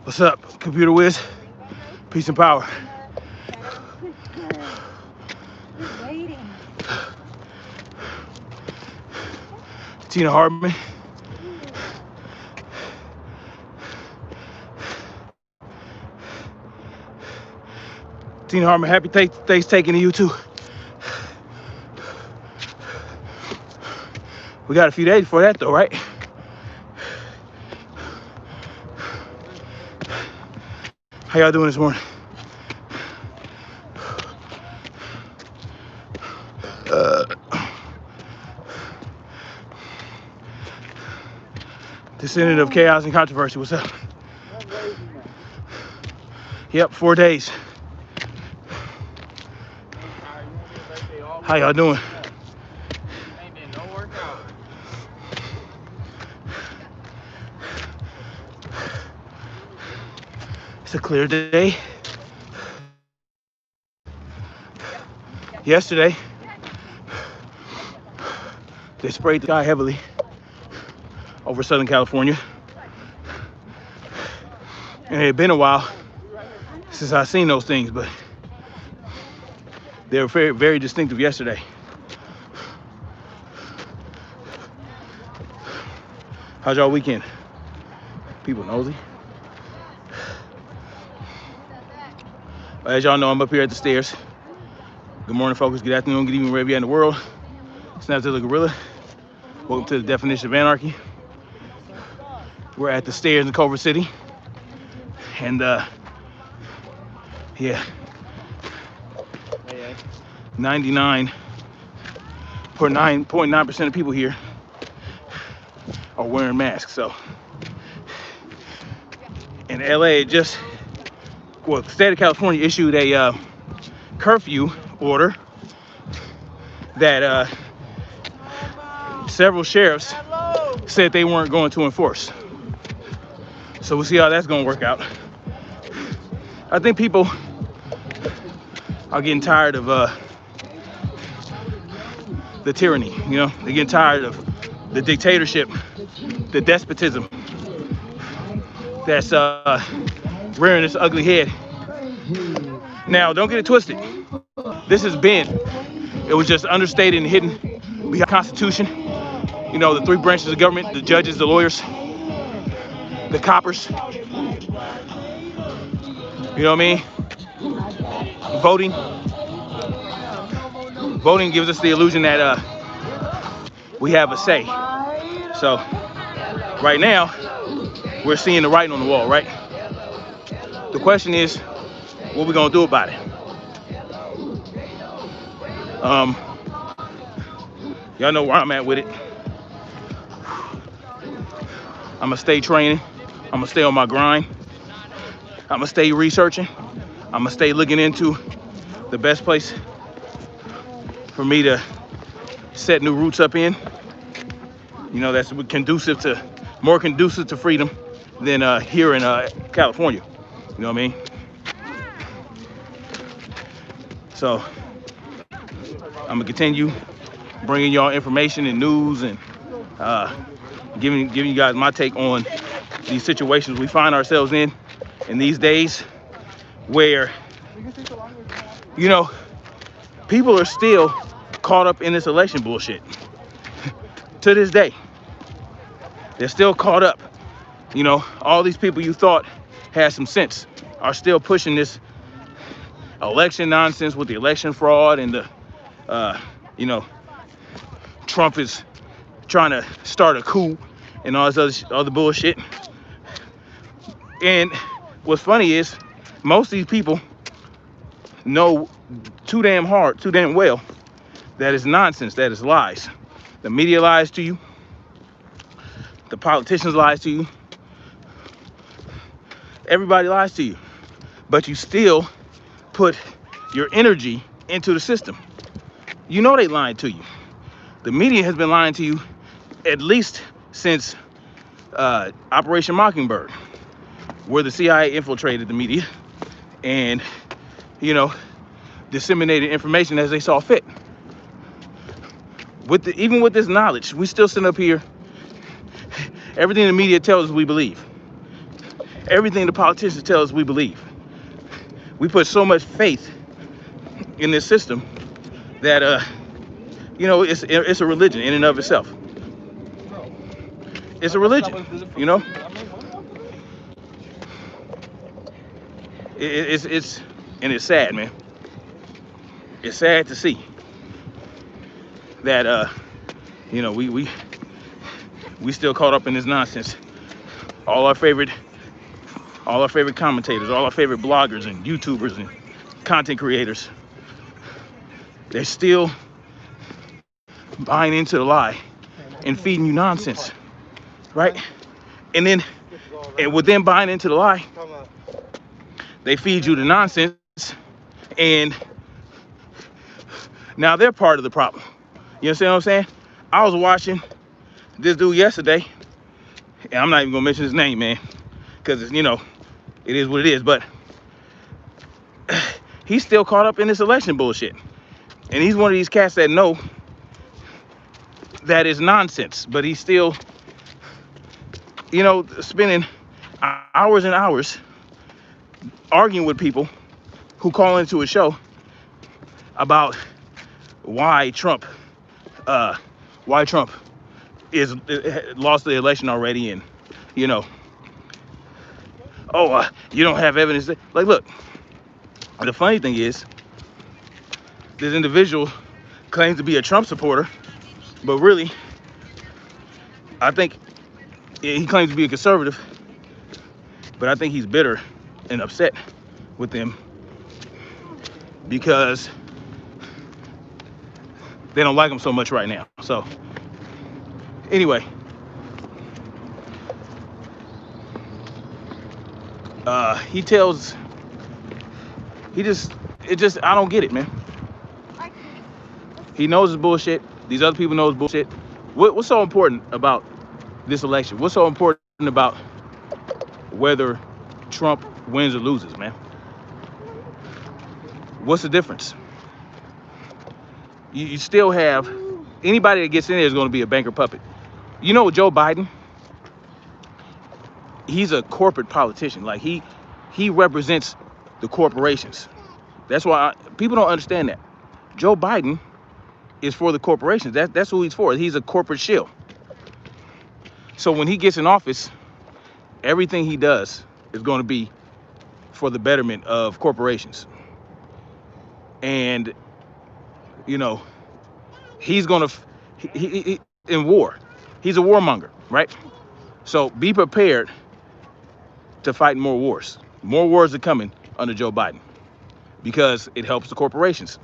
What's up, Computer Whiz? Peace and power. Tina Hardman. Tina Hardman, happy Thanksgiving to you too. We got a few days before that though, right? How y'all doing this morning? Descendant of chaos and controversy, what's up? Yep, 4 days. How y'all doing? Ain't been no workout. It's a clear day. Yesterday, they sprayed the sky heavily over Southern California. And it had been a while since I've seen those things, but they were very, very distinctive yesterday. How's y'all weekend? People nosy. As y'all know, I'm up here at the stairs. Good morning, folks. Good afternoon, good evening, wherever you're in the world. Snapzilla Gorilla. Welcome to the Definition of Anarchy. We're at the stairs in Culver City. And yeah, 99.9% of people here are wearing masks. So in LA, the state of California issued a curfew order that several sheriffs said they weren't going to enforce. So we'll see how that's going to work out. I think people are getting tired of the tyranny, you know? They're getting tired of the dictatorship, the despotism that's rearing its ugly head. Now, don't get it twisted. This has been, it was just understated and hidden behind the Constitution. You know, the three branches of government, the judges, the lawyers, the coppers. You know what I mean? Voting gives us the illusion that we have a say. So right now, we're seeing the writing on the wall, right? The question is, what we gonna do about it? Y'all know where I'm at with it. I'm gonna stay training. I'm gonna stay on my grind. I'm gonna stay researching. I'm gonna stay looking into the best place for me to set new roots up in. You know, that's more conducive to freedom than here in California. You know what I mean? So I'm gonna continue bringing y'all information and news and giving you guys my take on these situations we find ourselves in these days, where, you know, people are still caught up in this election bullshit. To this day, they're still caught up. You know, all these people you thought had some sense are still pushing this election nonsense with the election fraud and the, you know, Trump is trying to start a coup and all this other bullshit. And what's funny is most of these people know too damn well that it's nonsense, that it's lies. The media lies to you. The politicians lies to you. Everybody lies to you. But you still put your energy into the system. You know they lying to you. The media has been lying to you at least since Operation Mockingbird, where the CIA infiltrated the media and, you know, disseminated information as they saw fit. Even with this knowledge, we still sit up here. Everything the media tells us we believe. Everything the politicians tell us we believe. We put so much faith in this system that it's a religion in and of itself. It's a religion, you know. It's and it's sad, man. It's sad to see that we still caught up in this nonsense. All our favorite commentators, all our favorite bloggers and YouTubers and content creators, they're still buying into the lie and feeding you nonsense, right? And with them buying into the lie, they feed you the nonsense, and now they're part of the problem. You understand what I'm saying? I was watching this dude yesterday, and I'm not even gonna mention his name, man, because it is what it is, but he's still caught up in this election bullshit. And he's one of these cats that know that is nonsense, but he's still, spending hours and hours arguing with people who call into a show about why Trump is lost the election already, and you don't have evidence. Like, look, the funny thing is, this individual claims to be a Trump supporter, but really, I think he claims to be a conservative, but I think he's bitter and upset with them because they don't like him so much right now. So anyway, I don't get it, man. He knows it's bullshit. These other people know it's bullshit. What's so important about this election? What's so important about whether Trump wins or loses, man? What's the difference? You still have anybody that gets in there is going to be a banker puppet. You know, Joe Biden, he's a corporate politician. Like he represents the corporations. That's why people don't understand that. Joe Biden is for the corporations. That's who he's for. He's a corporate shill. So when he gets in office, everything he does is going to be for the betterment of corporations. And he's gonna he in war. He's a warmonger, right? So be prepared to fight more wars. More wars are coming under Joe Biden because it helps the corporations.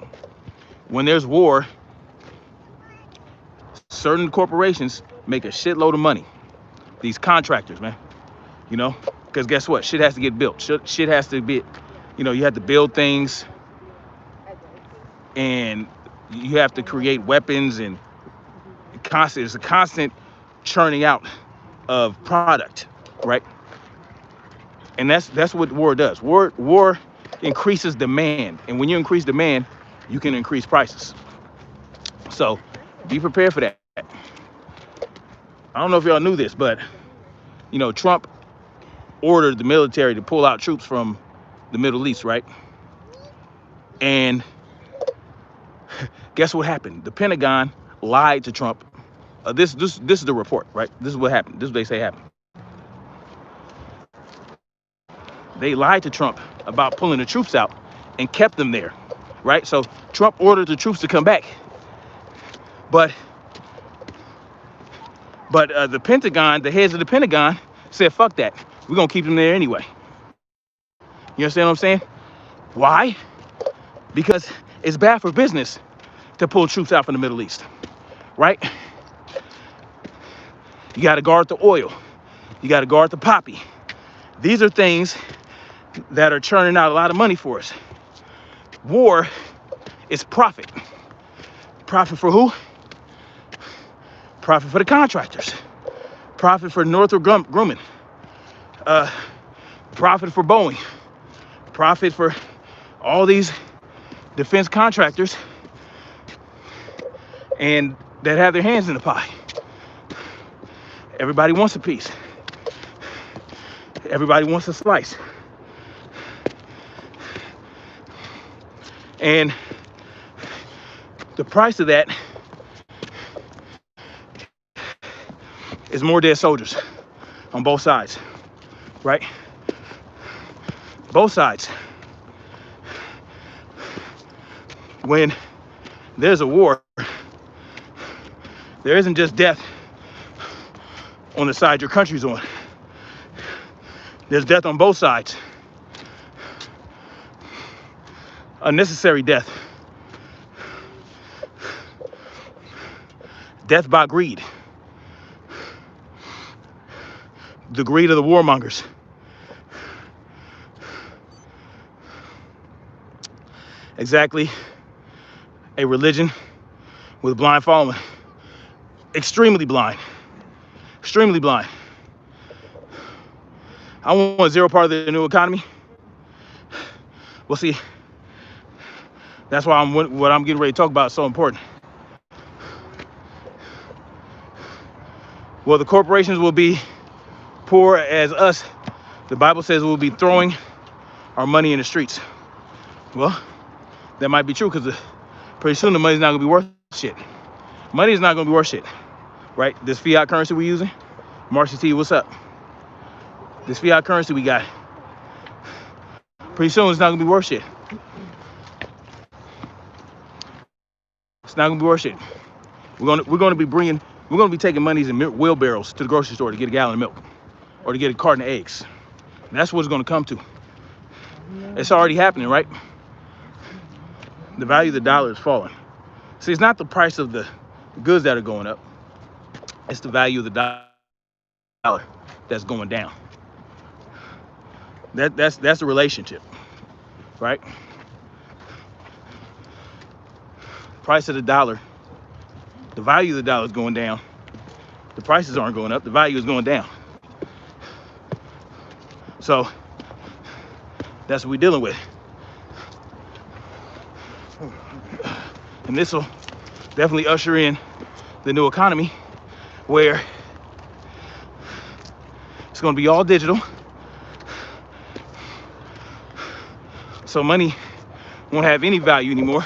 When there's war, certain corporations make a shitload of money. These contractors, man, because guess what? Shit has to get built. Shit has to be, you have to build things, and you have to create weapons, and it's a constant churning out of product, right? And that's what war does. War increases demand, and when you increase demand, you can increase prices. So be prepared for that. I don't know if y'all knew this, but Trump ordered the military to pull out troops from the Middle East, right? And guess what happened? The Pentagon lied to Trump. This is the report, right? This is what happened. This is what they say happened. They lied to Trump about pulling the troops out and kept them there, right? So Trump ordered the troops to come back, but the Pentagon, the heads of the Pentagon said, fuck that. We're going to keep them there anyway. You understand what I'm saying? Why? Because it's bad for business to pull troops out from the Middle East, right? You got to guard the oil. You got to guard the poppy. These are things that are churning out a lot of money for us. War is profit. Profit for who? Profit for the contractors. Profit for Northrop Grumman. Profit for Boeing. Profit for all these defense contractors. And that have their hands in the pie. Everybody wants a piece. Everybody wants a slice. And the price of that is more dead soldiers on both sides, right? Both sides. When there's a war, there isn't just death on the side your country's on. There's death on both sides. Unnecessary death. Death by greed. The greed of the warmongers. Exactly a religion with blind following. Extremely blind. Extremely blind. I want zero part of the new economy. Well, see, that's why what I'm getting ready to talk about is so important. Well, the corporations will be poor as us. The Bible says we'll be throwing our money in the streets. Well, that might be true because pretty soon the money's not gonna be worth shit. Money is not gonna be worth shit, right? This fiat currency we're using, Marcy T, what's up? This fiat currency we got, pretty soon it's not gonna be worth shit. It's not gonna be worth shit. We're gonna be taking monies in wheelbarrows to the grocery store to get a gallon of milk or to get a carton of eggs. And that's what it's gonna come to. It's already happening, right? The value of the dollar is falling. See, it's not the price of the goods that are going up. It's the value of the dollar that's going down. That's the relationship, right? Price of the dollar, the value of the dollar is going down. The prices aren't going up, the value is going down. So that's what we're dealing with. And this will definitely usher in the new economy where it's going to be all digital. So money won't have any value anymore.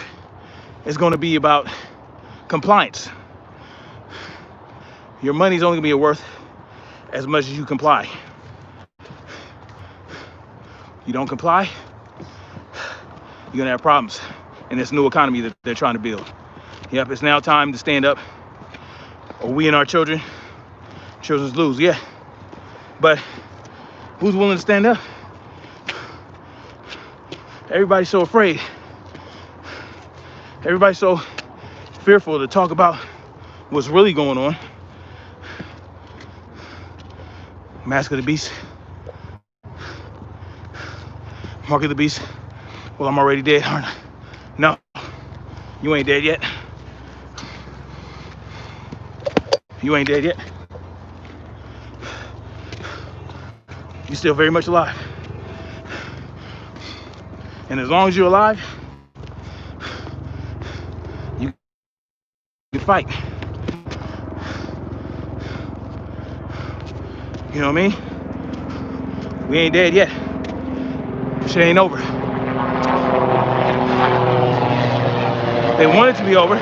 It's going to be about compliance. Your money's only going to be worth as much as you comply. You don't comply, you're going to have problems in this new economy that they're trying to build. Yep, it's now time to stand up, or we and our children's lose, yeah. But who's willing to stand up? Everybody's so afraid. Everybody's so fearful to talk about what's really going on. Mask of the Beast. Mark of the Beast. Well, I'm already dead, aren't I? No, you ain't dead yet. You ain't dead yet. You're still very much alive. And as long as you're alive, you can fight. You know what I mean? We ain't dead yet. Shit ain't over. They want it to be over.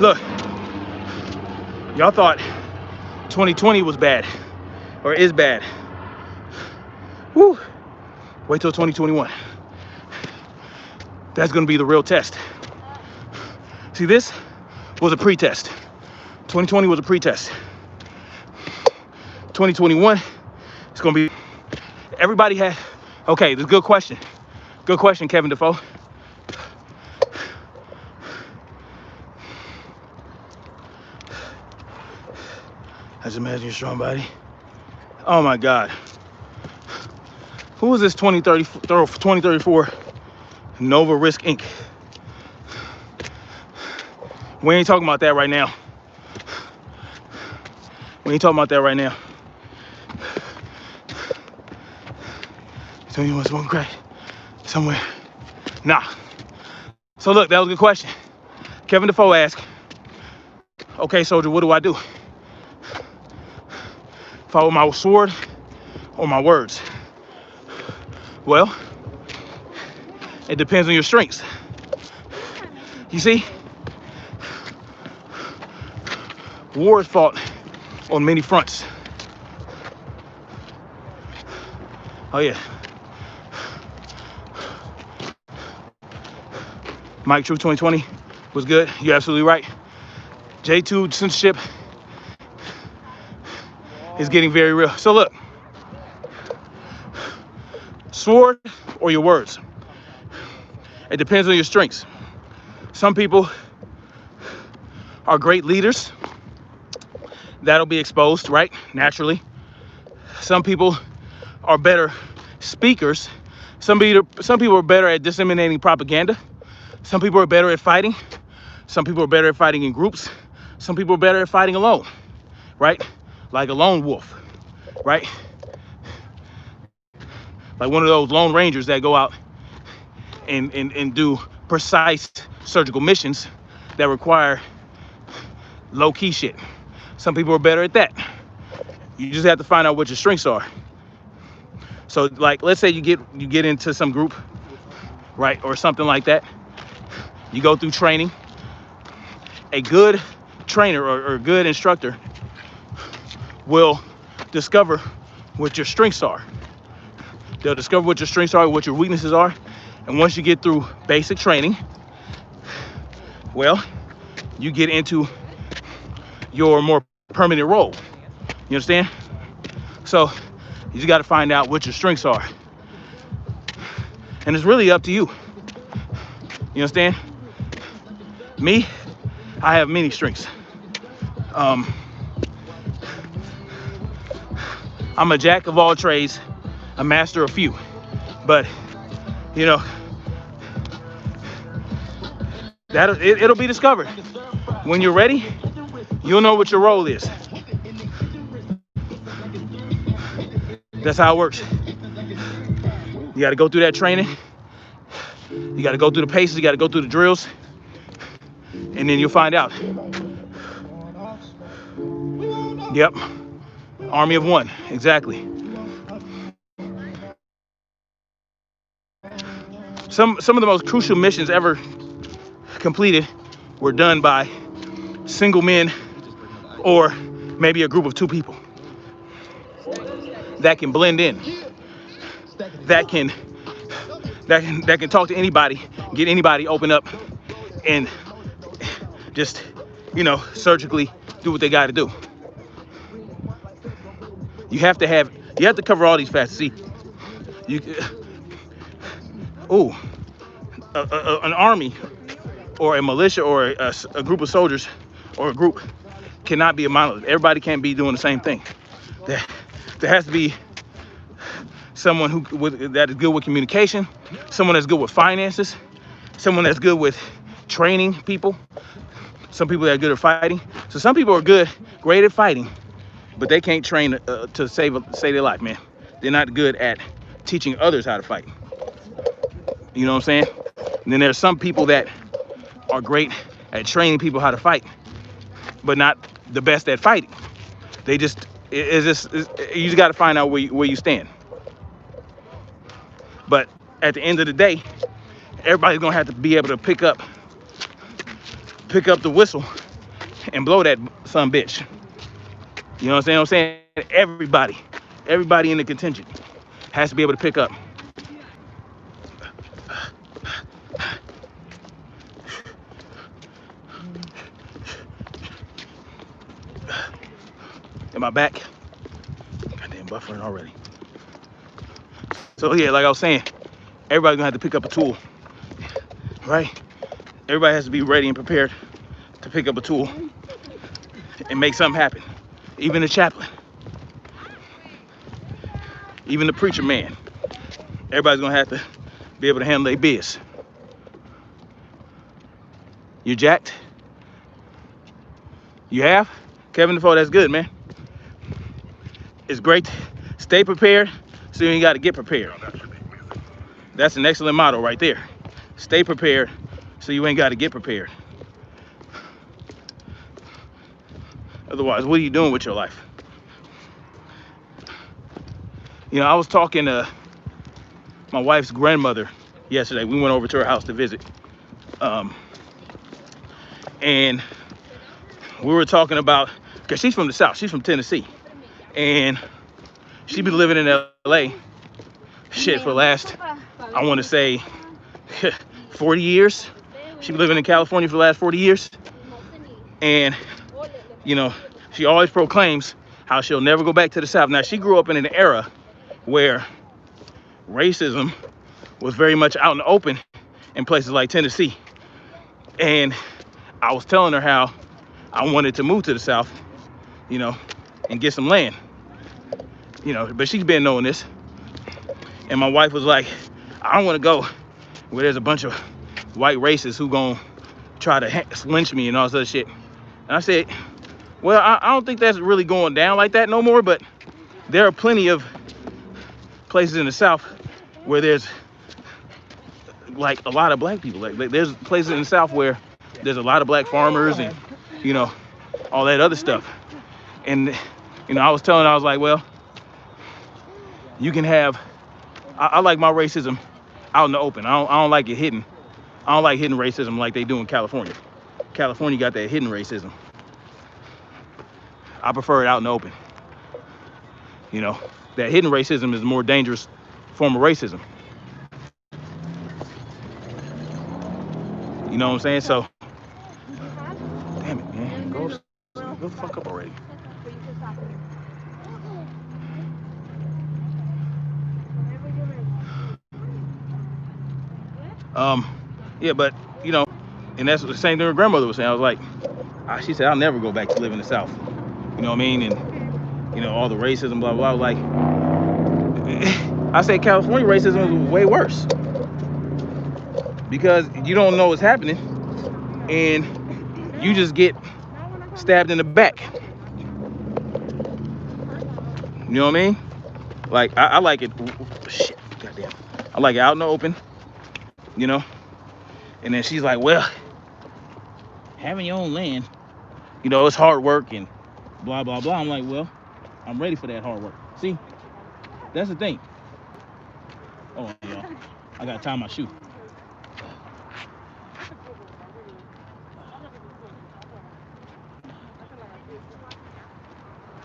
Look, y'all thought 2020 was bad, or is bad. Woo. Wait till 2021. That's gonna be the real test. See, this was a pre-test. 2020 was a pre-test. 2021, it's gonna be, everybody had, okay, this is a good question. Good question, Kevin Defoe. I just imagine your strong body. Oh my God. Who is this 2034 Nova Risk Inc? We ain't talking about that right now. We ain't talking about that right now. Tell me you want smoking crack somewhere. Nah. So look, that was a good question. Kevin Defoe asked, Okay, soldier, what do I do? Follow my sword or my words? Well, it depends on your strengths. You see, war is fought on many fronts. Oh yeah. Mike True 2020 was good. You're absolutely right. J2 censorship is getting very real. So look, sword or your words? It depends on your strengths. Some people are great leaders. That'll be exposed, right? Naturally. Some people are better speakers. Some people are better at disseminating propaganda. Some people are better at fighting. Some people are better at fighting in groups. Some people are better at fighting alone, right? Like a lone wolf, right? Like one of those lone rangers that go out and do precise surgical missions that require low-key shit. Some people are better at that. You just have to find out what your strengths are. So like, let's say you get into some group, right, or something like that. You go through training. A good trainer or a good instructor will discover what your strengths are. They'll discover what your strengths are, what your weaknesses are. And once you get through basic training, well, you get into your more permanent role. You understand? So you just got to find out what your strengths are. And it's really up to you. You understand? Me, I have many strengths. I'm a jack of all trades, a master of few. But, you know, it'll be discovered. When you're ready, you'll know what your role is. That's how it works. You got to go through that training. You got to go through the paces. You got to go through the drills. And then you'll find out. Yep. Army of one. Exactly. Some of the most crucial missions ever completed were done by single men or maybe a group of two people that can blend in, that can talk to anybody, get anybody open up, and just, you know, surgically do what they got to do. You have to cover all these facets. See, an army or a militia or a group of soldiers or a group cannot be a monolith. Everybody can't be doing the same thing. There has to be someone that is good with communication, someone that's good with finances, someone that's good with training people, some people that are good at fighting. So some people are great at fighting, but they can't train to save their life, man. They're not good at teaching others how to fight. You know what I'm saying? And then there's some people that are great at training people how to fight, but not the best at fighting. You just got to find out where you stand. But at the end of the day, everybody's gonna have to be able to pick up the whistle and blow that son bitch. You know what I'm saying? Everybody in the contingent has to be able to pick up. Am I back? Goddamn buffering already. So yeah, like I was saying, everybody's gonna have to pick up a tool, right? Everybody has to be ready and prepared to pick up a tool and make something happen. Even the chaplain, even the preacher man. Everybody's gonna have to be able to handle their biz. You jacked? You have? Kevin Defoe, that's good, man. It's great. Stay prepared so you ain't got to get prepared. That's an excellent motto right there. Stay prepared so you ain't got to get prepared. Otherwise, what are you doing with your life? You know, I was talking to my wife's grandmother yesterday. We went over to her house to visit. And we were talking about, because she's from the South, she's from Tennessee. And she's been living in LA, shit, for the last, I want to say, 40 years. She's been living in California for the last 40 years. And, you know, she always proclaims how she'll never go back to the South. Now, she grew up in an era where racism was very much out in the open in places like Tennessee. And I was telling her how I wanted to move to the South, you know, and get some land, you know, but she's been knowing this. And my wife was like, I don't want to go where there's a bunch of white racists who gonna try to lynch me and all this other shit. And I said, well, I don't think that's really going down like that no more, but there are plenty of places in the South where there's like a lot of black people. Like there's places in the South where there's a lot of black farmers and, you know, all that other stuff. And, you know, I was telling her, I was like, well, you can have, I like my racism out in the open. I don't like it hidden. I don't like hidden racism like they do in California. California got that hidden racism. I prefer it out in the open. You know, that hidden racism is a more dangerous form of racism. You know what I'm saying? So, damn it, man. Go the fuck up already. Yeah, but, you know, and that's the same thing her grandmother was saying. I was like, she said, I'll never go back to live in the South. You know what I mean? And, you know, all the racism, blah, blah, blah. I was like, I said California racism is way worse. Because you don't know what's happening and you just get stabbed in the back. You know what I mean? Like, I like it, shit, goddamn. I like it out in the open, you know? And then she's like, well, having your own land, you know, it's hard work and blah, blah, blah. I'm like, well, I'm ready for that hard work. See, that's the thing. Oh, y'all, I gotta tie my shoe.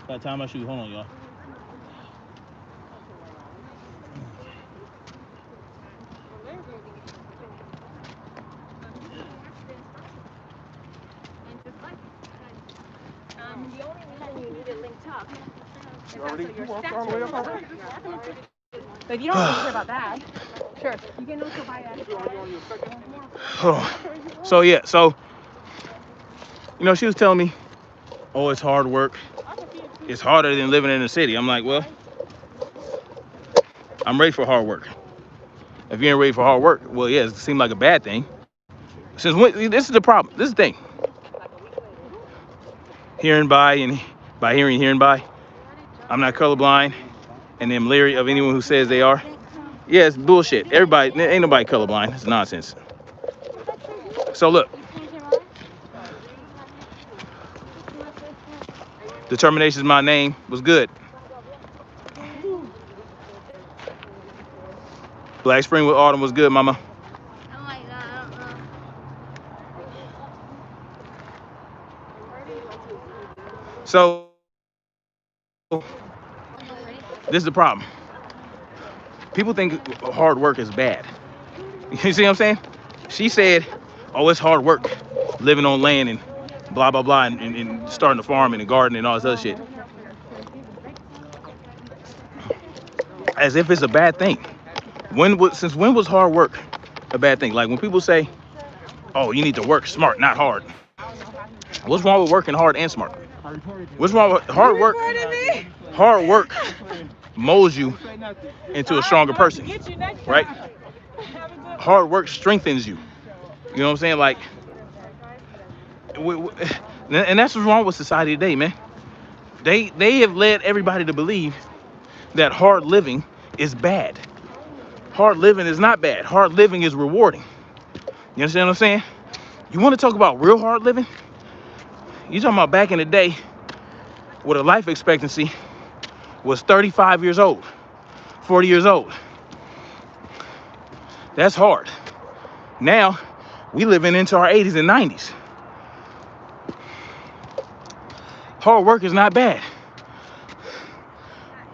Gotta tie my shoe, hold on, y'all. The only reason you need it linked up is so your walked all the way up already? But you don't want to hear about that. Sure. You can also buy that. So yeah, so, you know, she was telling me, oh, it's hard work. It's harder than living in the city. I'm like, well, I'm ready for hard work. If you ain't ready for hard work, well, yeah, it seemed like a bad thing. Since when, this is the problem. This is the thing. Hearing by, and by hearing by, I'm not colorblind, and I'm leery of anyone who says they are. Yeah, it's bullshit. Everybody, ain't nobody colorblind. It's nonsense. So look, Determination's my name was good. Black Spring with Autumn was good, mama. Oh my God, I don't know. So this is the problem. People think hard work is bad. You see what I'm saying? She said, oh, it's hard work living on land and blah, blah, blah, and starting a farm and a garden and all this other shit. As if it's a bad thing. Since when was hard work a bad thing? Like when people say, oh, you need to work smart, not hard. What's wrong with working hard and smart? What's wrong with hard work? Hard work molds you into a stronger person, right? Hard work strengthens you. You know what I'm saying? Like, and that's what's wrong with society today, man. They have led everybody to believe that hard living is bad. Hard living is not bad. Hard living is rewarding. You understand what I'm saying? You want to talk about real hard living? You talking about back in the day with a life expectancy was 35 years old, 40 years old. That's hard. Now, we living into our 80s and 90s. Hard work is not bad.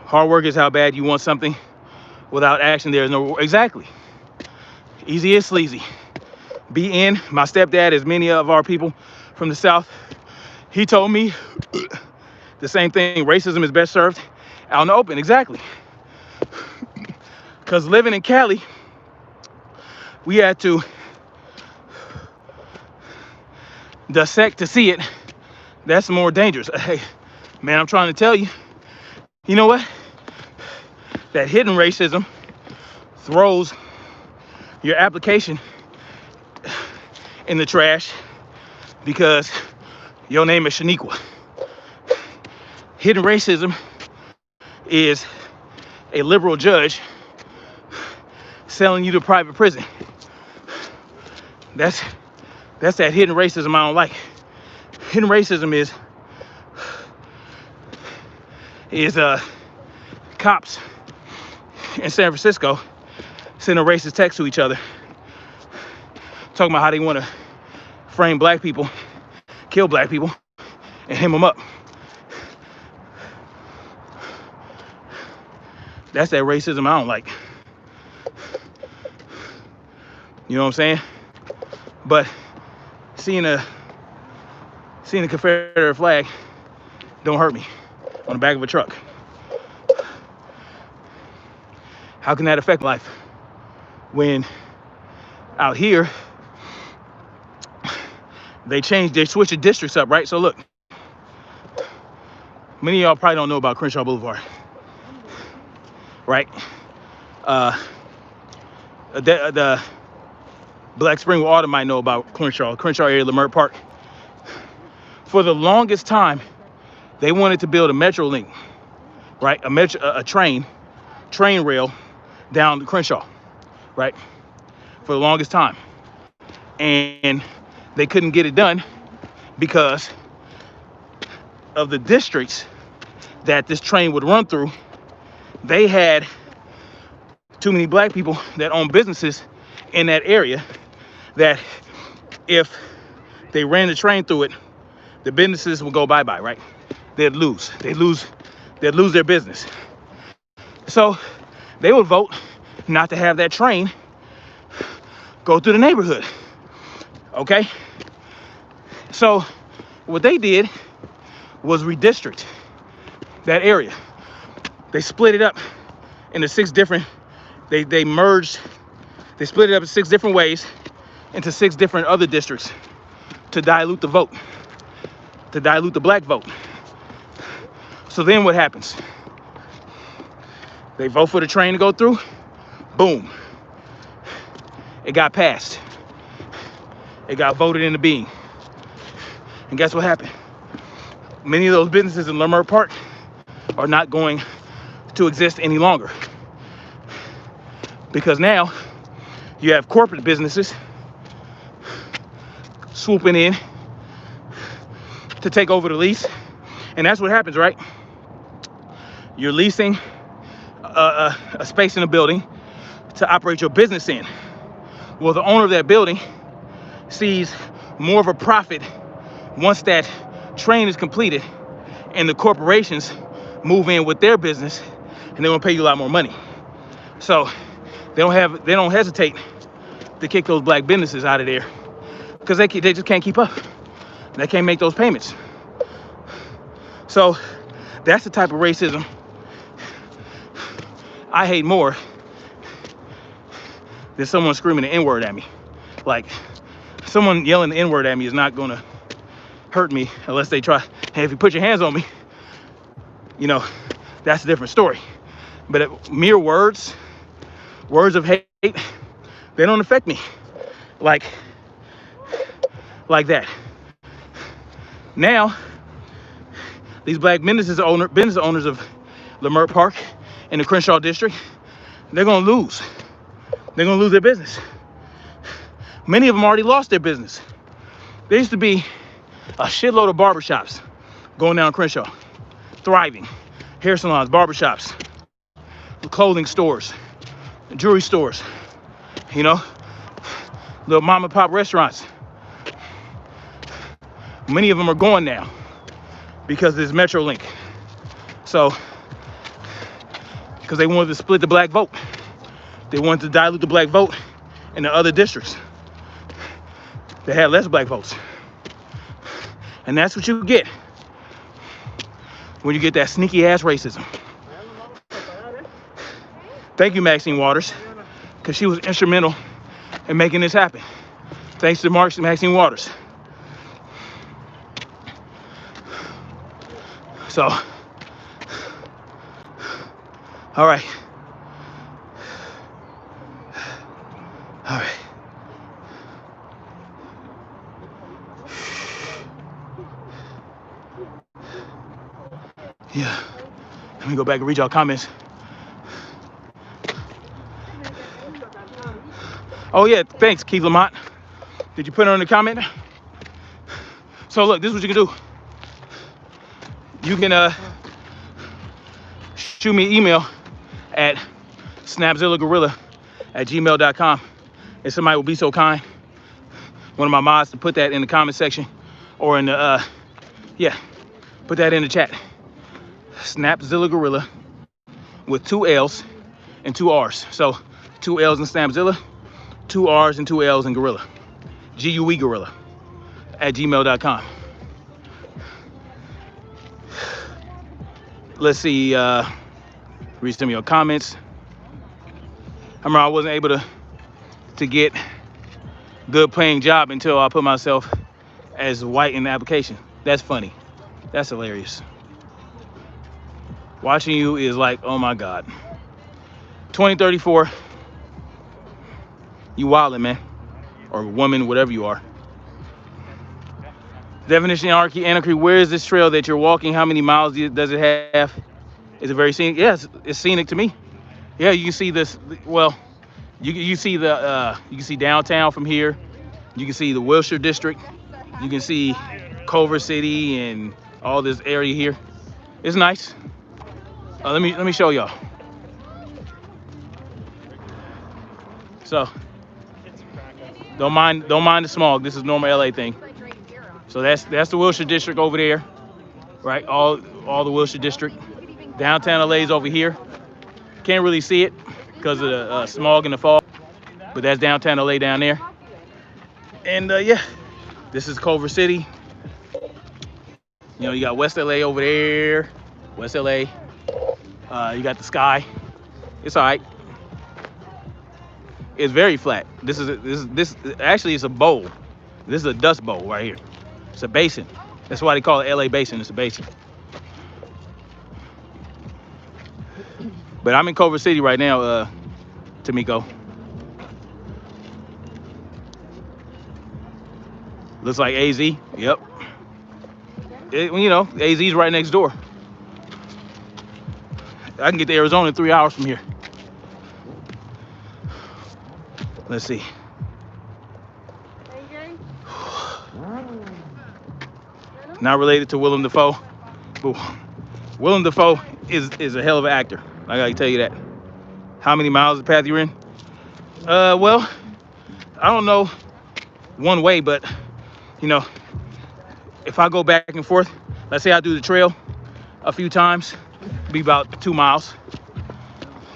Hard work is how bad you want something without action. There's no, exactly. Easy is sleazy. BN, my stepdad, as many of our people from the South, he told me the same thing. Racism is best served out in the open. Exactly. Because living in Cali, we had to dissect to see it. That's more dangerous. Hey, man, I'm trying to tell you, you know what? That hidden racism throws your application in the trash because your name is Shaniqua. Hidden racism is a liberal judge selling you to private prison. That's that hidden racism I don't like. Hidden racism is cops in San Francisco sending racist texts to each other, talking about how they want to frame black people, kill black people, and hem them up. That's that racism I don't like. You know what I'm saying? But seeing a Confederate flag don't hurt me on the back of a truck. How can that affect life when out here they switch the districts up, right? So look, many of y'all probably don't know about Crenshaw Boulevard, right? The Black Spring Autumn might know about Crenshaw area, Leimert Park. For the longest time, they wanted to build a Metro link, right? A train rail down to Crenshaw, right? For the longest time. And they couldn't get it done because of the districts that this train would run through. They had too many black people that own businesses in that area that if they ran the train through it, the businesses would go bye-bye, right? They'd lose their business. So they would vote not to have that train go through the neighborhood, okay? So what they did was redistrict that area. They split it up into 6 different, they split it up in 6 different ways into 6 different other districts to dilute the vote, to dilute the black vote. So then what happens? They vote for the train to go through, boom. It got passed. It got voted into being. And guess what happened? Many of those businesses in Leimert Park are not going to exist any longer. Because now you have corporate businesses swooping in to take over the lease. And that's what happens, right? You're leasing a space in a building to operate your business in. Well, the owner of that building sees more of a profit once that train is completed and the corporations move in with their business, and they're gonna pay you a lot more money. So they don't hesitate to kick those black businesses out of there because they just can't keep up. They can't make those payments. So that's the type of racism I hate more than someone screaming the N-word at me. Like, someone yelling the N-word at me is not gonna hurt me unless they try. Hey, if you put your hands on me, you know, that's a different story. But mere words of hate, they don't affect me like that. Now, these black business owners of Leimert Park in the Crenshaw district, they're gonna lose. They're gonna lose their business. Many of them already lost their business. There used to be a shitload of barbershops going down Crenshaw. thriving. Hair salons, barbershops, clothing stores, jewelry stores, you know, little mom and pop restaurants. Many of them are gone now because of this Metrolink. So, because they wanted to split the black vote. They wanted to dilute the black vote in the other districts that had less black votes. And that's what you get when you get that sneaky ass racism. Thank you, Maxine Waters, because she was instrumental in making this happen. Thanks to Maxine Waters. So, all right. All right. Yeah. Let me go back and read y'all comments. Oh yeah, thanks, Keith Lamont. Did you put it on the comment? So look, this is what you can do. You can shoot me an email at snapzillagorilla@gmail.com, and somebody will be so kind, one of my mods, to put that in the comment section, or in the put that in the chat. Snapzilla Gorilla with 2 L's and 2 R's. So 2 L's in Snapzilla, 2 R's and 2 L's in Gorilla. GUE Gorilla @gmail.com. Let's see, read some of your comments. I remember I wasn't able to get good paying job until I put myself as white in the application. That's funny. That's hilarious. Watching you is like, oh my God. 2034, you wildin', man. Or woman, whatever you are. Definition of anarchy, where is this trail that you're walking? How many miles does it have? Is it very scenic? Yes, it's scenic to me. Yeah, you can see this, well, you see the, you can see downtown from here. You can see the Wilshire district. You can see Culver City and all this area here. It's nice. Let me show y'all. So, don't mind the smog. This is normal LA thing. So that's the Wilshire district over there, right? All the Wilshire district. Downtown LA is over here. Can't really see it because of the smog and the fog, but that's downtown LA down there. And yeah, this is Culver City. You know, you got West LA over there, West LA. You got the sky. It's all right. It's very flat. This actually it's a bowl. This is a dust bowl right here. It's a basin. That's why they call it LA Basin. It's a basin. But I'm in Culver City right now, Tamiko. Looks like AZ. Yep. You know, AZ's right next door. I can get to Arizona in 3 hours from here. Let's see. Not related to Willem Dafoe. But Willem Dafoe is a hell of an actor. I gotta tell you that. How many miles of the path you're in? Well, I don't know one way, but you know, if I go back and forth, let's say I do the trail a few times, it'd be about 2 miles.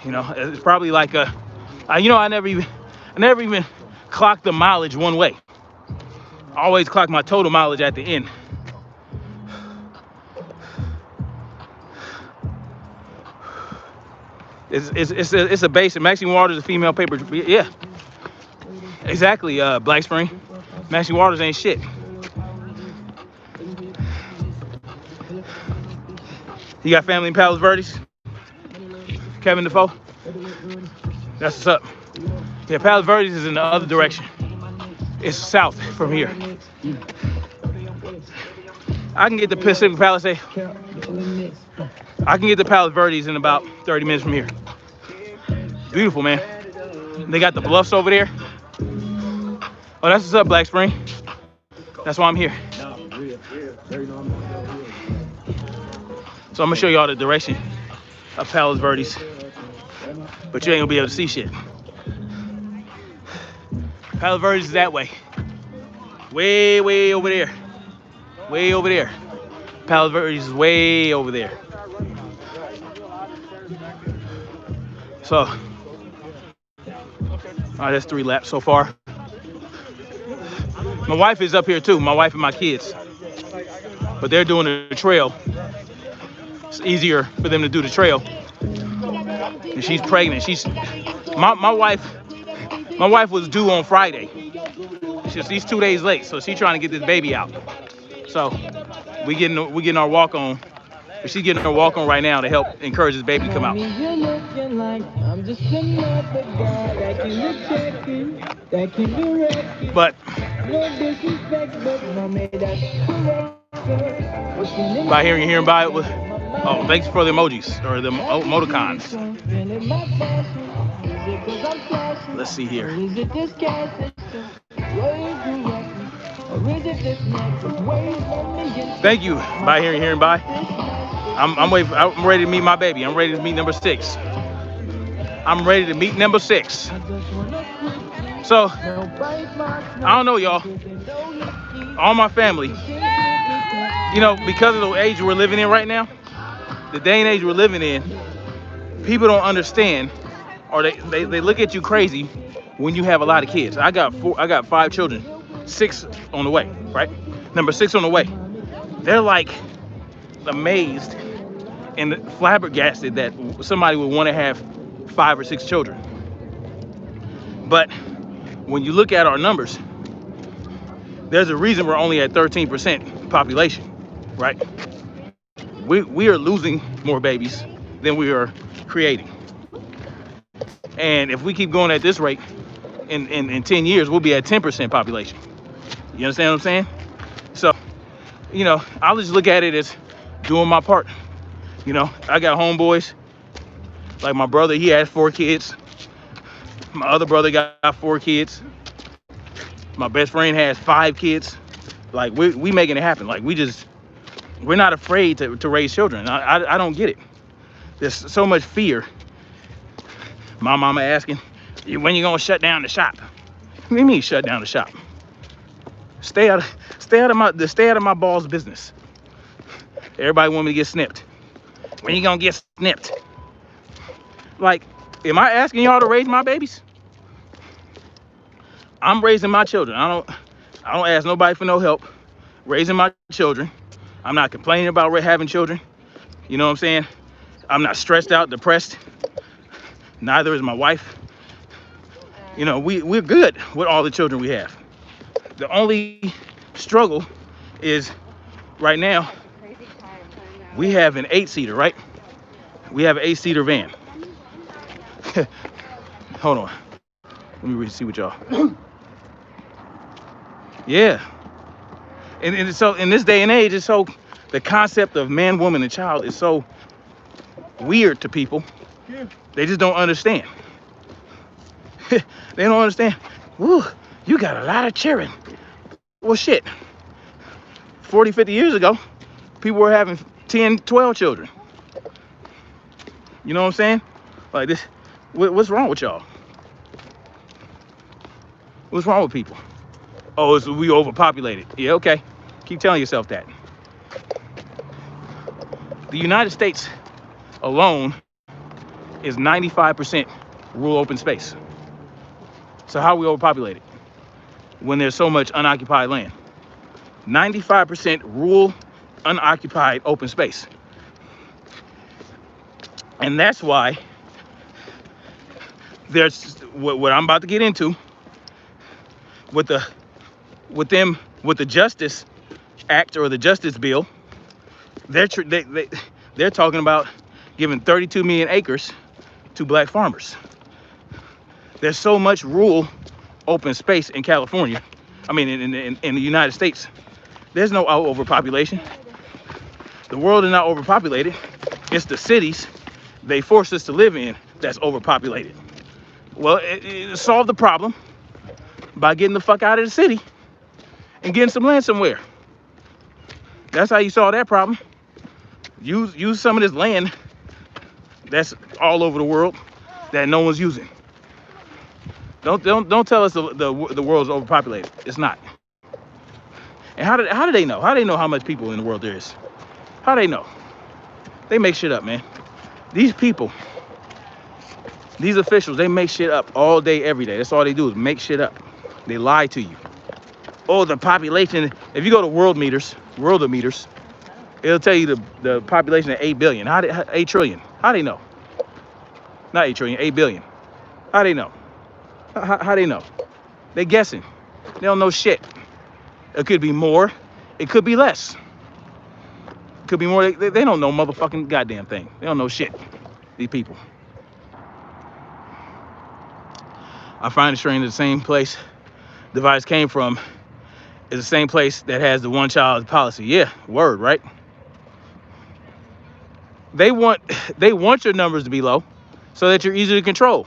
You know, it's probably like you know, I never even clocked the mileage one way. I always clock my total mileage at the end. It's a basin. Maxine Waters is a female paper. Yeah, exactly. Black Spring. Maxine Waters ain't shit. You got family in Palos Verdes? Kevin Dafoe? That's what's up. Yeah, Palos Verdes is in the other direction. It's south from here. I can get to Pacific Palisades. I can get to Palos Verdes in about 30 minutes from here. Beautiful, man. They got the bluffs over there. Oh, that's what's up, Black Spring. That's why I'm here. So So I'm gonna show y'all the direction of Palos Verdes, but you ain't gonna be able to see shit. Palos Verdes is that way. Way over there. Way over there. Palos Verdes is way over there. So, all right, that's 3 laps so far. My wife is up here too, my wife and my kids. But they're doing the trail. It's easier for them to do the trail. And she's pregnant. My wife was due on Friday. She's 2 days late, so she's trying to get this baby out. So we getting our walk on. She's getting her walk on right now to help encourage this baby to come out. But by hearing by it was, oh, thanks for the emojis or the emoticons. Let's see here. Thank you by hearing by. I'm ready to meet my baby. I'm ready to meet number 6. I'm ready to meet number 6. So I don't know, y'all. All my family, you know, because of the age we're living in right now, the day and age we're living in, people don't understand, or they look at you crazy when you have a lot of kids. I got 5 children, 6 on the way, right? Number 6 on the way. They're like amazed and flabbergasted that somebody would want to have 5 or 6 children. But when you look at our numbers, there's a reason we're only at 13% population, right? We are losing more babies than we are creating. And if we keep going at this rate, in 10 years, we'll be at 10% population. You understand what I'm saying? So, you know, I'll just look at it as doing my part. You know, I got homeboys, like my brother, he has 4 kids. My other brother got 4 kids. My best friend has 5 kids. Like, we making it happen. Like, we're not afraid to raise children. I don't get it. There's so much fear. My mama asking, when you gonna shut down the shop? What do you mean shut down the shop? Stay out of my balls business. Everybody want me to get snipped. When you gonna get snipped? Like, am I asking y'all to raise my babies? I'm raising my children. I don't ask nobody for no help. Raising my children. I'm not complaining about having children. You know what I'm saying? I'm not stressed out, depressed. Neither is my wife. You know, we're good with all the children we have. The only struggle is right now we have an 8-seater, right? We have an 8-seater van. Hold on. Let me see what y'all. Yeah. And so in this day and age, it's so, the concept of man, woman, and child is so weird to people. They just don't understand. They don't understand. Woo, you got a lot of children. Well, shit. 40, 50 years ago, people were having 10, 12 children. You know what I'm saying? Like this, what's wrong with y'all? What's wrong with people? Oh, it's we overpopulated. Yeah, okay. Keep telling yourself that. The United States alone is 95% rural open space. So how are we overpopulated when there's so much unoccupied land? 95% rural, unoccupied open space. And that's why there's what I'm about to get into with the Justice Act or the Justice Bill. They're talking about giving 32 million acres to black farmers. There's so much rural open space in California. I mean, in the United States, there's no overpopulation. The world is not overpopulated. It's the cities they force us to live in that's overpopulated. Well, it solved the problem by getting the fuck out of the city and getting some land somewhere. That's how you solve that problem. Use some of this land that's all over the world that no one's using. Don't tell us the world's overpopulated. It's not. And how do they know? How do they know how much people in the world there is? How do they know? They make shit up, man. These people, these officials, they make shit up all day, every day. That's all they do is make shit up. They lie to you. Oh, the population. If you go to Worldometers, it'll tell you the population at 8 billion. 8 trillion? How do they know? Not 8 trillion, 8 billion. How do they know? How they know? They guessing. They don't know shit. It could be more. It could be less. It could be more. They don't know motherfucking goddamn thing. They don't know shit. These people. I find it strange that the same place the virus came from is the same place that has the one-child policy. Yeah, word, right? They want your numbers to be low so that you're easier to control.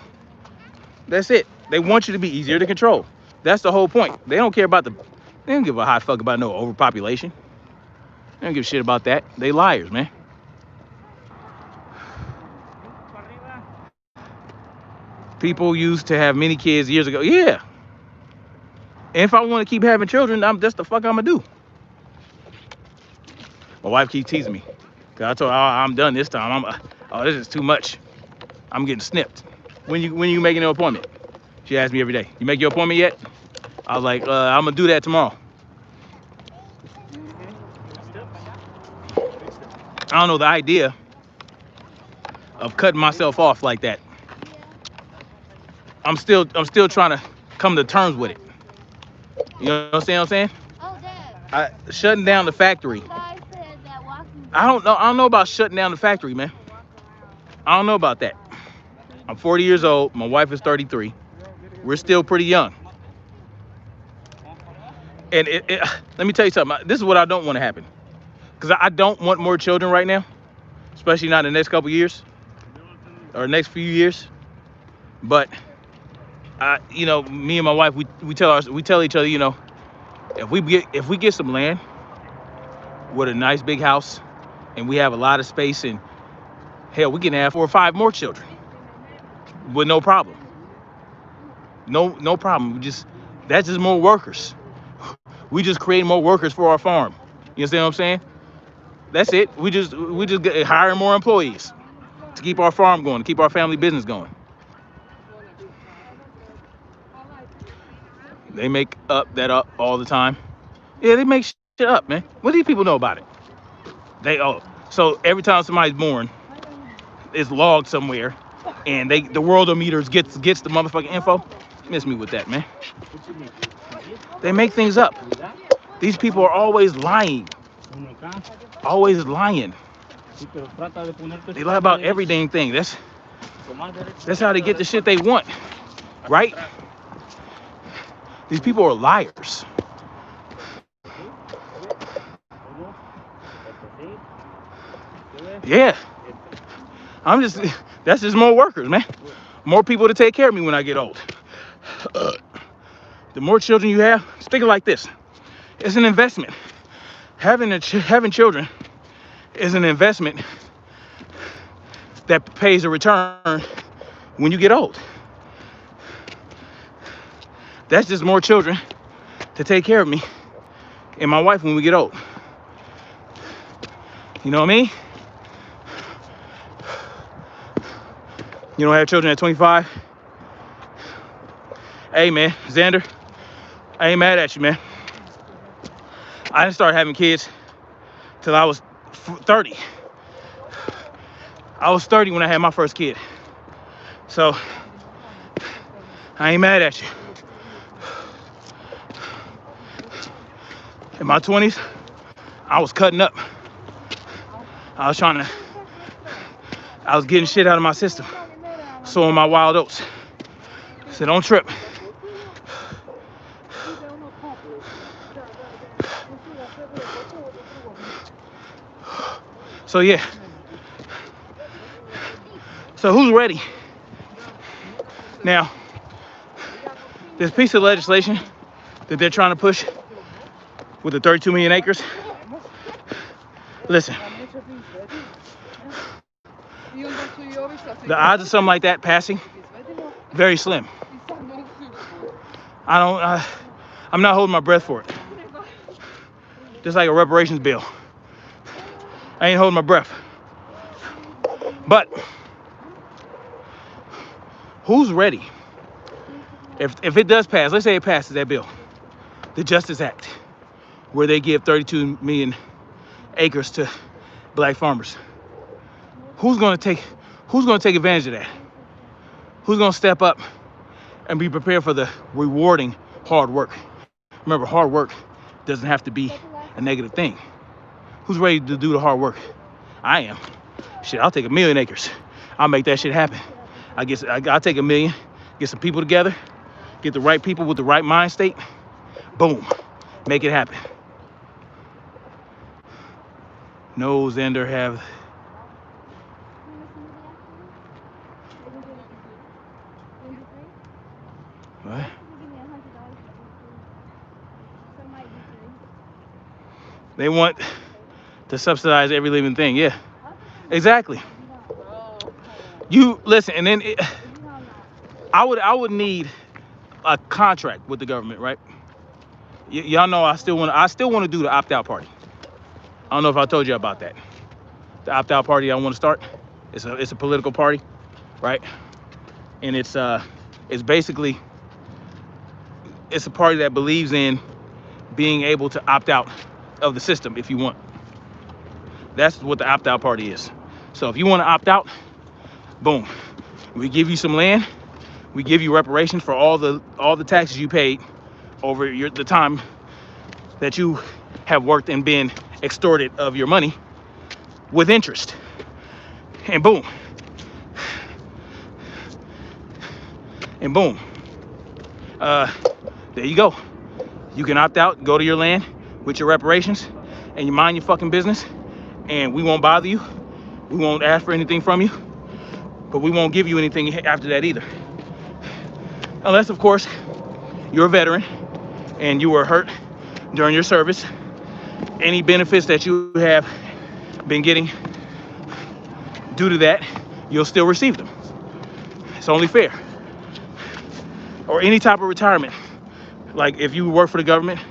That's it. They want you to be easier to control. That's the whole point. They don't care about they don't give a hot fuck about no overpopulation. They don't give a shit about that. They liars, man. People used to have many kids years ago. Yeah. And if I want to keep having children, that's the fuck I'm gonna do. My wife keeps teasing me. Cause I told her, I'm done this time. Oh, this is too much. I'm getting snipped. When you making an appointment? She asks me every day. You make your appointment yet? I was like, I'm gonna do that tomorrow. I don't know the idea of cutting myself off like that. I'm still trying to come to terms with it. You know what I'm saying? Oh, Dad. Shutting down the factory. Guy said that walking. I don't know about shutting down the factory, man. I don't know about that. I'm 40 years old. My wife is 33. We're still pretty young. And let me tell you something. This is what I don't want to happen. Because I don't want more children right now. Especially not in the next couple years. Or next few years. But, you know, me and my wife, we tell each other, you know, if we get some land with a nice big house and we have a lot of space, and hell, we can have 4 or 5 more children with no problem. No problem. That's just more workers. We just create more workers for our farm. You understand what I'm saying? That's it. We just get hiring more employees to keep our farm going, to keep our family business going. They make up all the time. Yeah, they make shit up, man. What do these people know about it? So every time somebody's born, it's logged somewhere, and the Worldometers gets the motherfucking info. Miss me with that, man. They make things up. These people are always lying. Always lying. They lie about every dang thing. That's how they get the shit they want, right? These people are liars. Yeah. That's just more workers, man. More people to take care of me when I get old. The more children you have, think of it like this. It's an investment. Having children is an investment that pays a return when you get old. That's just more children to take care of me and my wife when we get old. You know what I mean? You don't have children at 25? Hey, man, Xander, I ain't mad at you, man. I didn't start having kids till I was 30. I was 30 when I had my first kid. So, I ain't mad at you. In my 20s, I was cutting up. I was getting shit out of my system. Sowing my wild oats. So don't trip. So yeah. So who's ready? Now, this piece of legislation that they're trying to push with the 32 million acres. Listen, The odds of something like that passing, very slim. I'm not holding my breath for it. Just like a reparations bill. I ain't holding my breath. But who's ready? If it does pass, let's say it passes that bill, the Justice Act, where they give 32 million acres to black farmers. Who's gonna take advantage of that? Who's gonna step up and be prepared for the rewarding hard work? Remember, hard work doesn't have to be a negative thing. Who's ready to do the hard work? I am. Shit, I'll take 1 million acres. I'll make that shit happen. I'll take 1 million, get some people together, get the right people with the right mind state, boom, make it happen. No, Xander have. What? They want to subsidize every living thing. Yeah, exactly. You listen, and then I would need a contract with the government, right? Y'all know I still want to do the opt-out party. I don't know if I told you about that. The opt-out party I want to start. It's a political party, right? And it's basically a party that believes in being able to opt out of the system if you want. That's what the opt-out party is. So if you want to opt out, boom, we give you some land, we give you reparations for all the taxes you paid over the time that you have worked and been extorted of your money with interest, and boom, and boom, there you go. You can opt out, go to your land with your reparations, and you mind your fucking business, and we won't bother you. We won't ask for anything from you, but we won't give you anything after that either. Unless, of course, you're a veteran and you were hurt during your service. Any benefits that you have been getting due to that, you'll still receive them. It's only fair. Or any type of retirement. Like if you work for the government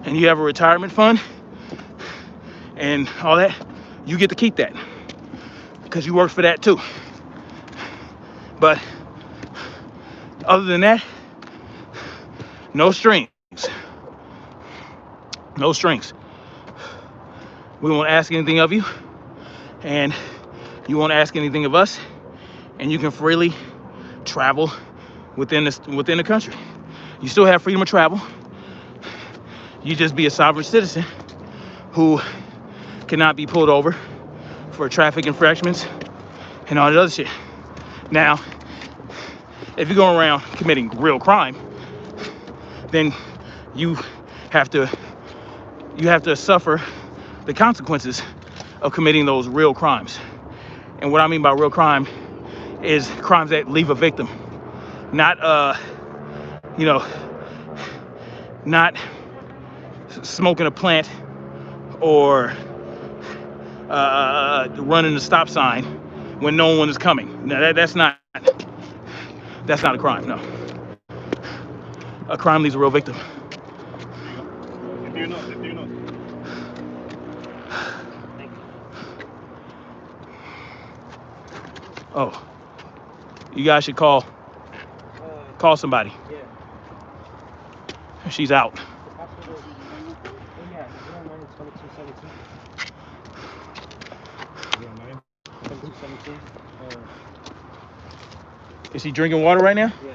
and you have a retirement fund and all that, you get to keep that because you work for that too. But other than that, no strings. No strings. We won't ask anything of you, and you won't ask anything of us, and you can freely travel within the country. You still have freedom of travel. You just be a sovereign citizen who cannot be pulled over for traffic infractions and all that other shit. Now, if you're going around committing real crime, then you have to suffer the consequences of committing those real crimes. And what I mean by real crime is crimes that leave a victim, not not smoking a plant or running a stop sign when no one is coming. No, that's not a crime. No, a crime leaves a real victim. If you know. Oh, you guys should call somebody. Yeah. She's out. Absolutely. Yeah, 2217. 2217. Is she drinking water right now? Yeah.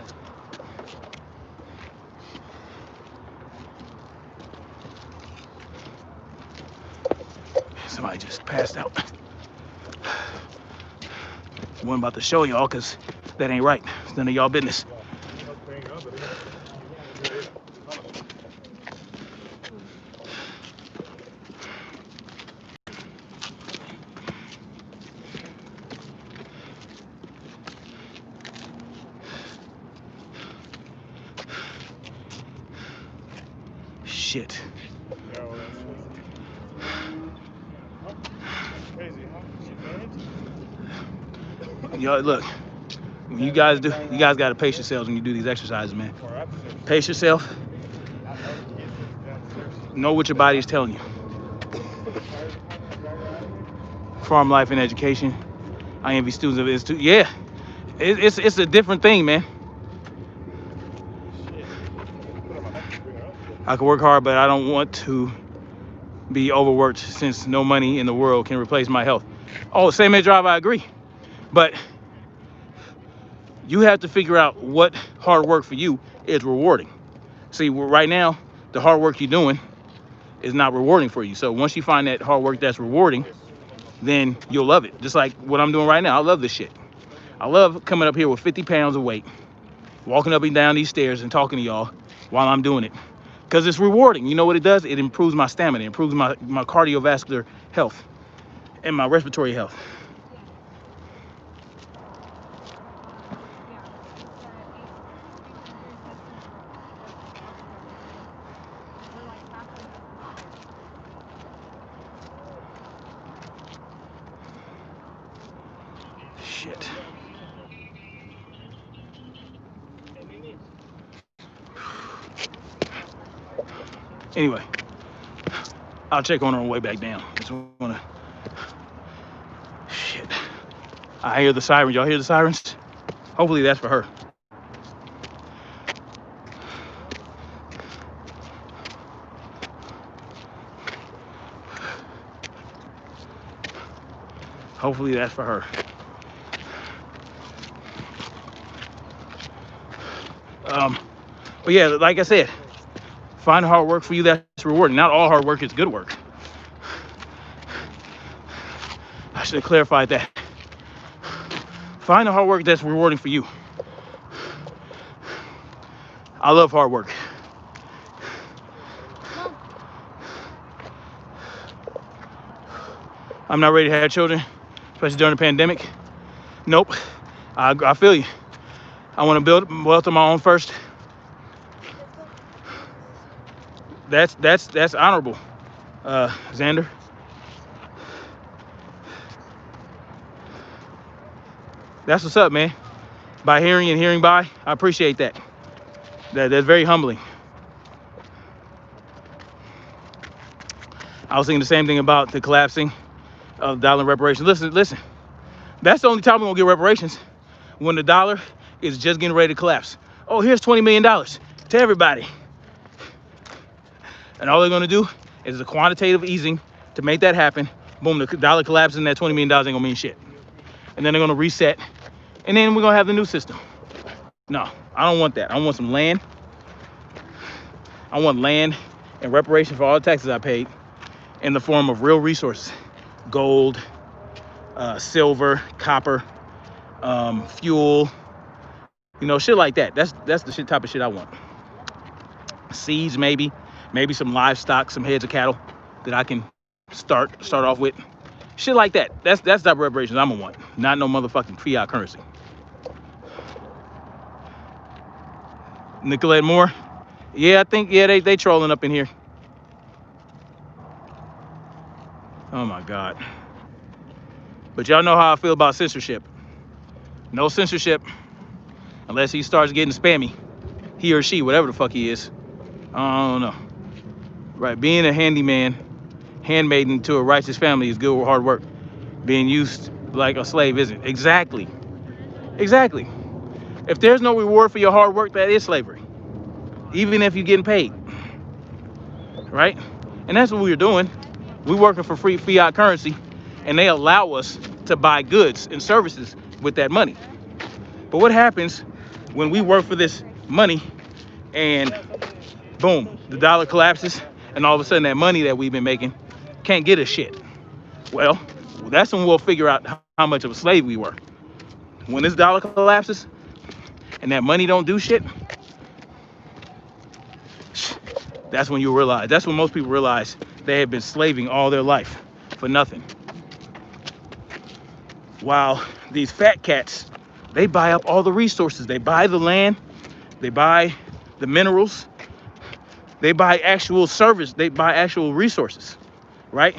Somebody just passed out. Wasn't about to show y'all because that ain't right. It's none of y'all business. Shit. Hey. Y'all, look, when you guys got to pace yourselves when you do these exercises, man. Pace yourself. Know what your body is telling you. Farm life and education. I envy students of the institute. Yeah, it's a different thing, man. I can work hard, but I don't want to be overworked since no money in the world can replace my health. Oh, same age drive, I agree. But you have to figure out what hard work for you is rewarding. See, right now, the hard work you're doing is not rewarding for you. So once you find that hard work that's rewarding, then you'll love it. Just like what I'm doing right now. I love this shit. I love coming up here with 50 pounds of weight, walking up and down these stairs and talking to y'all while I'm doing it. Because it's rewarding. You know what it does? It improves my stamina, it improves my cardiovascular health and my respiratory health. Shit. Anyway, I'll check on her on the way back down. Just wanna. Shit. I hear the sirens. Y'all hear the sirens? Hopefully that's for her. Hopefully that's for her. But yeah, like I said, find hard work for you that's rewarding. Not all hard work is good work. I should have clarified that. Find the hard work that's rewarding for you. I love hard work. I'm not ready to have children, especially during the pandemic. Nope. I feel you. I want to build wealth of my own first. That's honorable, Xander. That's what's up, man. By hearing and hearing by, I appreciate that. That's very humbling. I was thinking the same thing about the collapsing of dollar reparations. Listen. That's the only time we're gonna get reparations, when the dollar is just getting ready to collapse. Oh, here's $20 million to everybody. And all they're gonna do is a quantitative easing to make that happen. Boom, the dollar collapses and that $20 million ain't gonna mean shit. And then they're gonna reset. And then we're gonna have the new system. No, I don't want that. I want some land. I want land and reparation for all the taxes I paid in the form of real resources. Gold, silver, copper, fuel, you know, shit like that. That's the type of shit I want. Seeds, maybe some livestock, some heads of cattle that I can start off with. Shit like that. That's the type of reparations I'm gonna want. Not no motherfucking fiat currency. Nicolette Moore. Yeah, I think, yeah, they trolling up in here. Oh my God. But y'all know how I feel about censorship. No censorship unless he starts getting spammy. He or she, whatever the fuck he is. I don't know. Right, being a handyman, handmaiden to a righteous family is good with hard work. Being used like a slave isn't. Exactly. If there's no reward for your hard work, that is slavery. Even if you're getting paid. Right? And that's what we're doing. We're working for free fiat currency, and they allow us to buy goods and services with that money. But what happens when we work for this money and boom, the dollar collapses, and all of a sudden that money that we've been making can't get us shit? Well, that's when we'll figure out how much of a slave we were. When this dollar collapses and that money don't do shit, that's when you realize, that's when most people realize they have been slaving all their life for nothing. While these fat cats, they buy up all the resources. They buy the land, they buy the minerals, they buy actual service, they buy actual resources, right?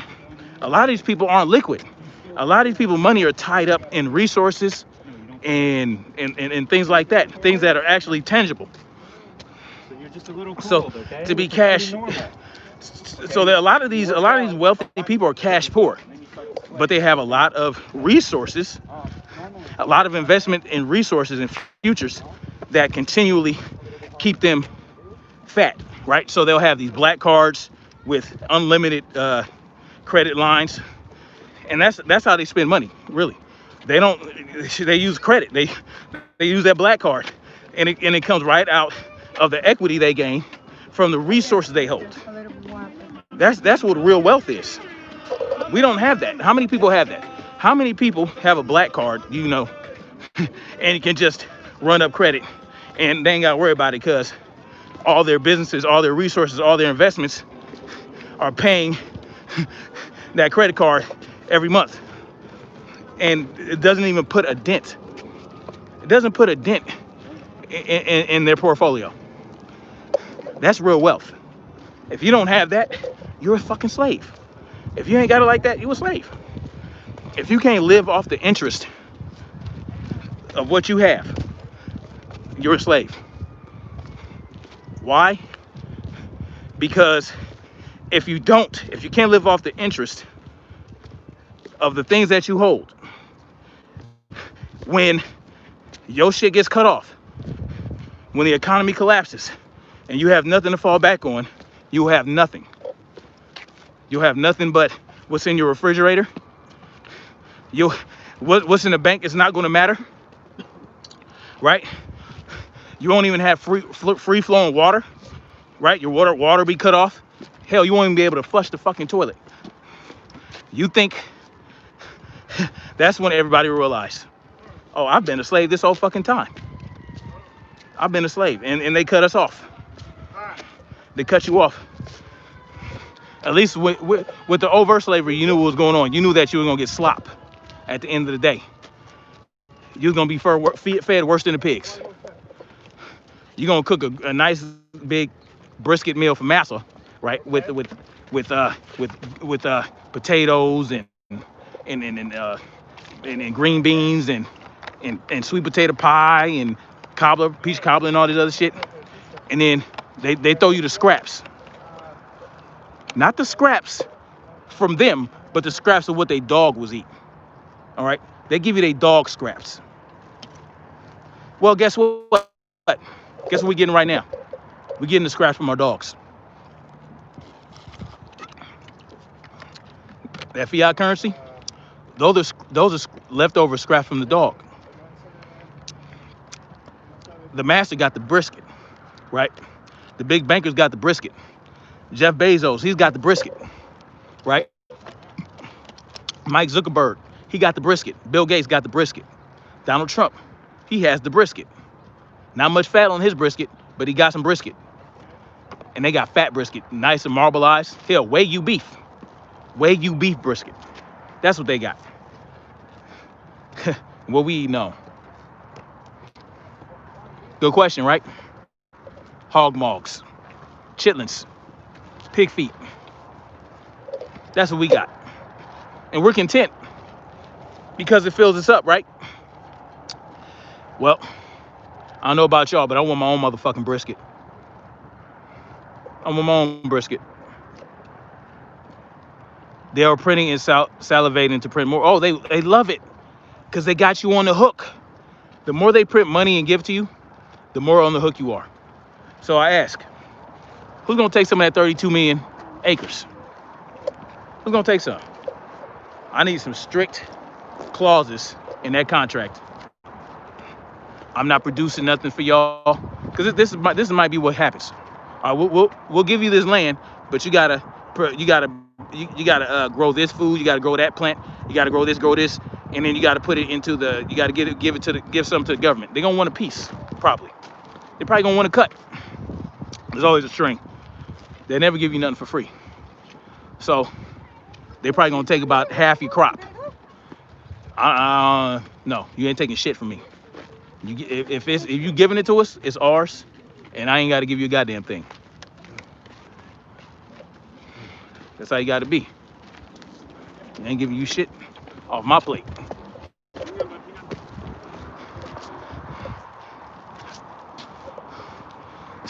A lot of these people aren't liquid. A lot of these people money are tied up in resources, and things like that, things that are actually tangible. So you're just a little So cold, okay? to be Which is pretty cash, normal. so that a lot of these wealthy people are cash poor, but they have a lot of resources, a lot of investment in resources and futures that continually keep them fat, right? So they'll have these black cards with unlimited credit lines, and that's how they spend money. Really, they use credit. They use that black card, and it comes right out of the equity they gain from the resources they hold. That's what real wealth is. We don't have that. How many people have that? How many people have a black card, you know, and you can just run up credit and they ain't got to worry about it because all their businesses, all their resources, all their investments are paying that credit card every month. And it doesn't even put a dent. It doesn't put a dent in their portfolio. That's real wealth. If you don't have that, you're a fucking slave. If you ain't got it like that, you're a slave. If you can't live off the interest of what you have, you're a slave. Why? Because if you can't live off the interest of the things that you hold, when your shit gets cut off, when the economy collapses and you have nothing to fall back on, you have nothing. You'll have nothing but what's in your refrigerator. What's in the bank is not going to matter, right? You won't even have free flowing water, right? Your water be cut off. Hell, you won't even be able to flush the fucking toilet. You think that's when everybody realized, oh, I've been a slave this whole fucking time. I've been a slave, and they cut us off. They cut you off. At least with the overt slavery, you knew what was going on. You knew that you were gonna get slop at the end of the day. You was gonna be fed worse than the pigs. You're gonna cook a nice big brisket meal for massa, right? With potatoes and green beans and sweet potato pie and peach cobbler and all this other shit. And then they throw you the scraps. Not the scraps from them, but the scraps of what their dog was eating. All right? They give you their dog scraps. Well, guess what? Guess what we're getting right now? We're getting the scraps from our dogs. That fiat currency, those are leftover scraps from the dog. The master got the brisket, right? The big bankers got the brisket. Jeff Bezos, he's got the brisket, right? Mike Zuckerberg, he got the brisket. Bill Gates got the brisket. Donald Trump, he has the brisket. Not much fat on his brisket, but he got some brisket. And they got fat brisket, nice and marbleized. Hell, Wagyu beef brisket. That's what they got. What we eating on? Good question, right? Hog mogs, chitlins, pig feet. That's what we got. And we're content because it fills us up, right? Well, I don't know about y'all, but I want my own motherfucking brisket. I want my own brisket. They are printing and salivating to print more. Oh, they love it because they got you on the hook. The more they print money and give to you, the more on the hook you are. So I ask, who's gonna take some of that 32 million acres? Who's gonna take some? I need some strict clauses in that contract. I'm not producing nothing for y'all because this might be what happens. We'll give you this land, but you gotta grow this food, you gotta grow that plant, you gotta grow this, and then you gotta put it into you gotta give some to the government. They're gonna want a piece, probably. They're probably gonna want a cut. There's always a string. They never give you nothing for free. So they're probably gonna take about half your crop. No, you ain't taking shit from me. If you giving it to us, it's ours, and I ain't got to give you a goddamn thing. That's how you got to be. I ain't giving you shit off my plate.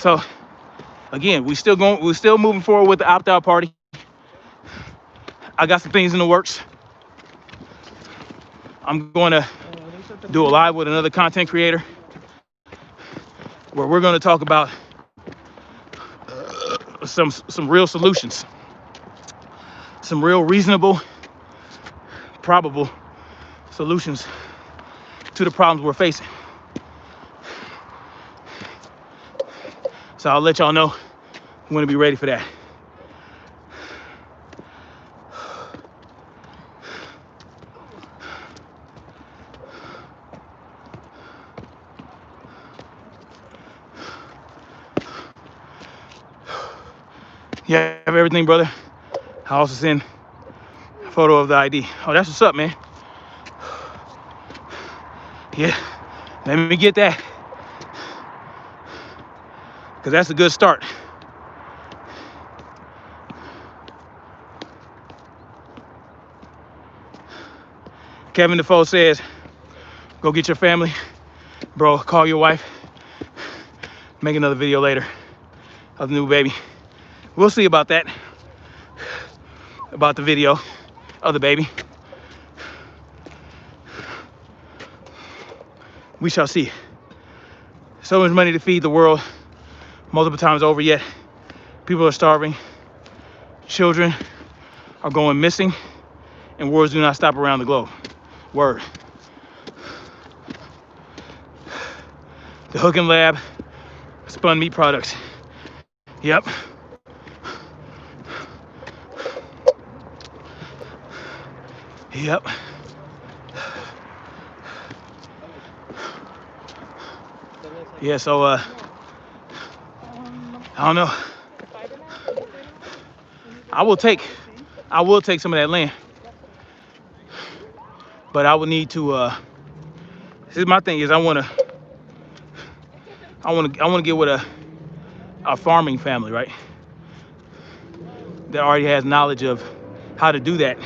So again, we're still moving forward with the opt-out party. I got some things in the works. I'm going to do a live with another content creator where we're going to talk about some real solutions, some real reasonable, probable solutions to the problems we're facing. So I'll let y'all know when to be ready for that. Yeah, have everything, brother. I also send a photo of the ID. Oh, that's what's up, man. Yeah, let me get that. Because that's a good start. Kevin Defoe says, go get your family. Bro, call your wife. Make another video later of the new baby. We'll see about that. About the video of the baby. We shall see. So much money to feed the world multiple times over, yet people are starving. Children are going missing, and wars do not stop around the globe. Word. The Hookin Lab spun meat products. Yep. Yep. Yeah, so I don't know. I will take some of that land. But I would need to this is my thing is I wanna get with a farming family, right? That already has knowledge of how to do that.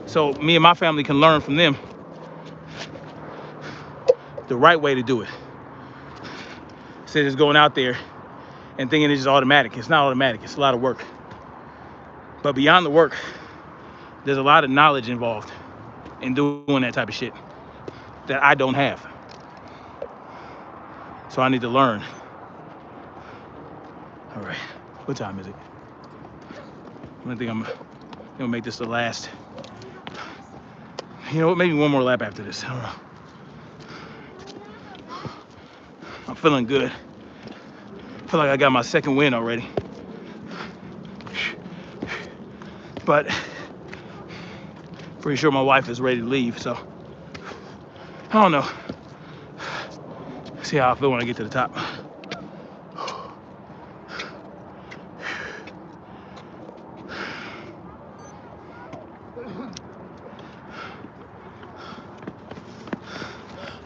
So me and my family can learn from them the right way to do it. Instead of just going out there and thinking it's just automatic. It's not automatic, it's a lot of work. But beyond the work, there's a lot of knowledge involved in doing that type of shit that I don't have. So I need to learn. All right, what time is it? I think I'm gonna make this the last. You know what, maybe one more lap after this, I don't know. I'm feeling good. I feel like I got my second win already. But pretty sure my wife is ready to leave, so I don't know. See how I feel when I get to the top.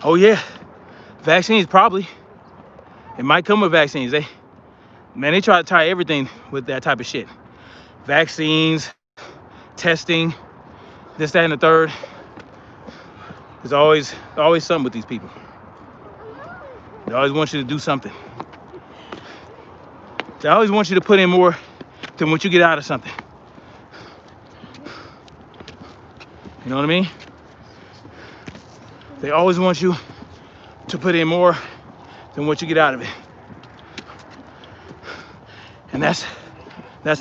Oh yeah, vaccines probably. It might come with vaccines. They try to tie everything with that type of shit. Vaccines, testing, this, that, and the third. There's always something with these people. They always want you to do something. They always want you to put in more than what you get out of something. You know what I mean? They always want you to put in more than what you get out of it. And that's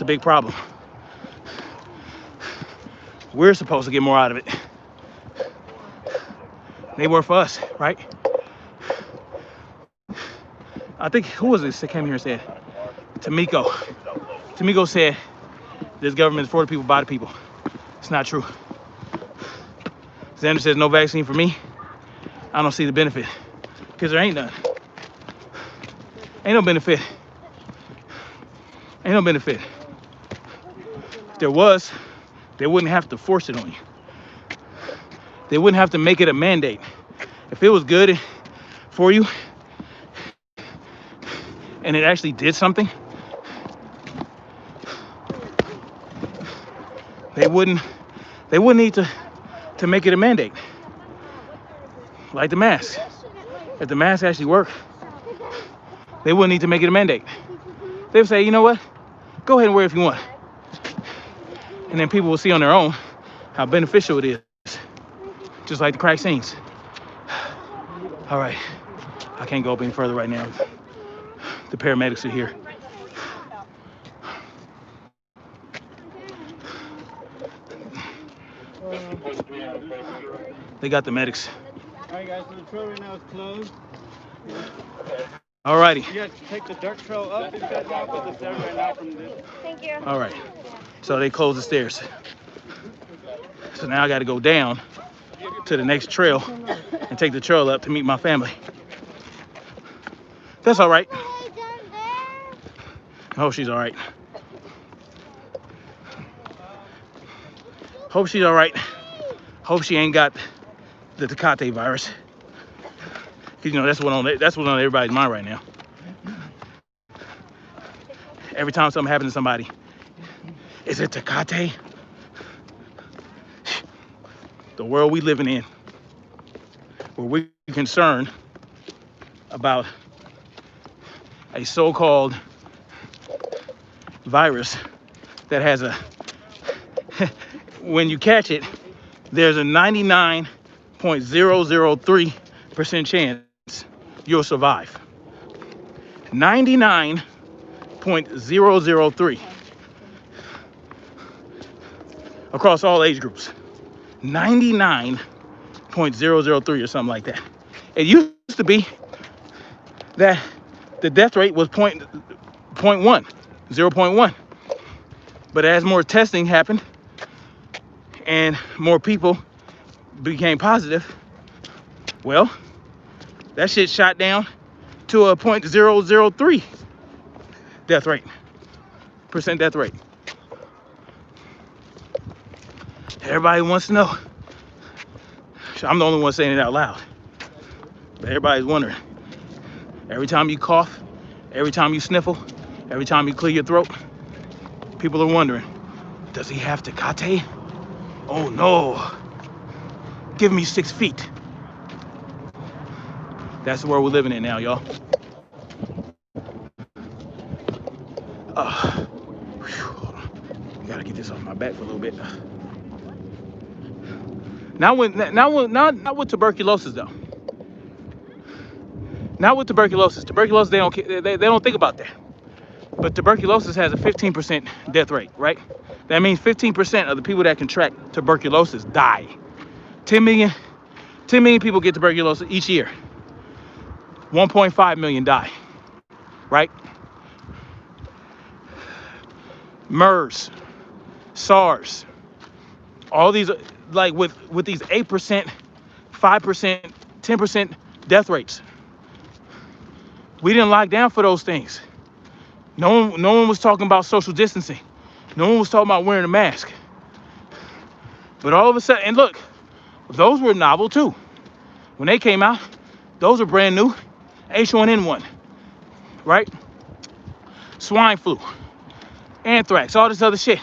a big problem. We're supposed to get more out of it. They work for us, right? I think, who was this that came here and said? Tamiko. Tamiko said, this government is for the people, by the people. It's not true. Xander says, no vaccine for me. I don't see the benefit, because there ain't none. Ain't no benefit. Ain't no benefit. If there was, they wouldn't have to force it on you. They wouldn't have to make it a mandate. If it was good for you and it actually did something, they wouldn't need to make it a mandate. Like the mask. If the mask actually worked, they wouldn't need to make it a mandate. They would say, you know what? Go ahead and wear it if you want. And then people will see on their own how beneficial it is. Just like the crack scenes. All right, I can't go up any further right now. The paramedics are here. They got the medics. All right, guys, so the trail right now is closed. All righty. You guys take the dirt trail up. These guys walk up the stairs right now from this. Thank you. All right. So they closed the stairs. So now I got to go down to the next trail and take the trail up to meet my family. That's all right. I hope she's all right. Hope she's all right. Hope she ain't got the Tecate virus. Cause you know that's what on everybody's mind right now. Every time something happens to somebody, is it Tecate? The world we living in, where we're concerned about a so-called virus that has a, when you catch it, there's a 99.003% chance you'll survive. 99.003 across all age groups. 99.003 or something like that. It used to be that the death rate was 0.1. But as more testing happened and more people became positive, well, that shit shot down to a 0.003 death rate. Everybody wants to know. I'm the only one saying it out loud. But everybody's wondering. Every time you cough, every time you sniffle, every time you clear your throat, people are wondering, does he have Tecate? Oh no. Give me 6 feet. That's the world we're living in now, y'all. Hold on. Gotta get this off my back for a little bit. Not with tuberculosis though. Not with tuberculosis. Tuberculosis, they don't think about that. But tuberculosis has a 15% death rate, right? That means 15% of the people that contract tuberculosis die. 10 million people get tuberculosis each year. 1.5 million die, right? MERS, SARS, all these, like with these 8%, 5%, 10% death rates. We didn't lock down for those things. No one was talking about social distancing. No one was talking about wearing a mask. But all of a sudden, and look, those were novel too. When they came out, those were brand new. H1N1, right? Swine flu, anthrax, all this other shit.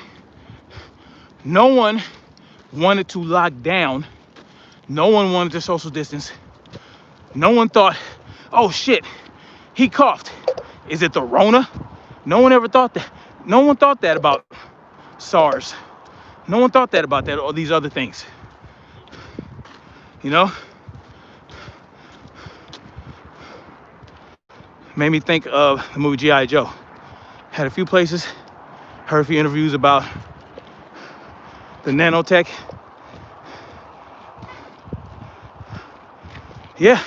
No one wanted to lock down. No one wanted to social distance. No one thought, oh shit, he coughed. Is it the Rona? No one ever thought that. No one thought that about SARS. No one thought that about that or these other things. You know? Made me think of the movie G.I. Joe. Had a few places, heard a few interviews about the nanotech. Yeah.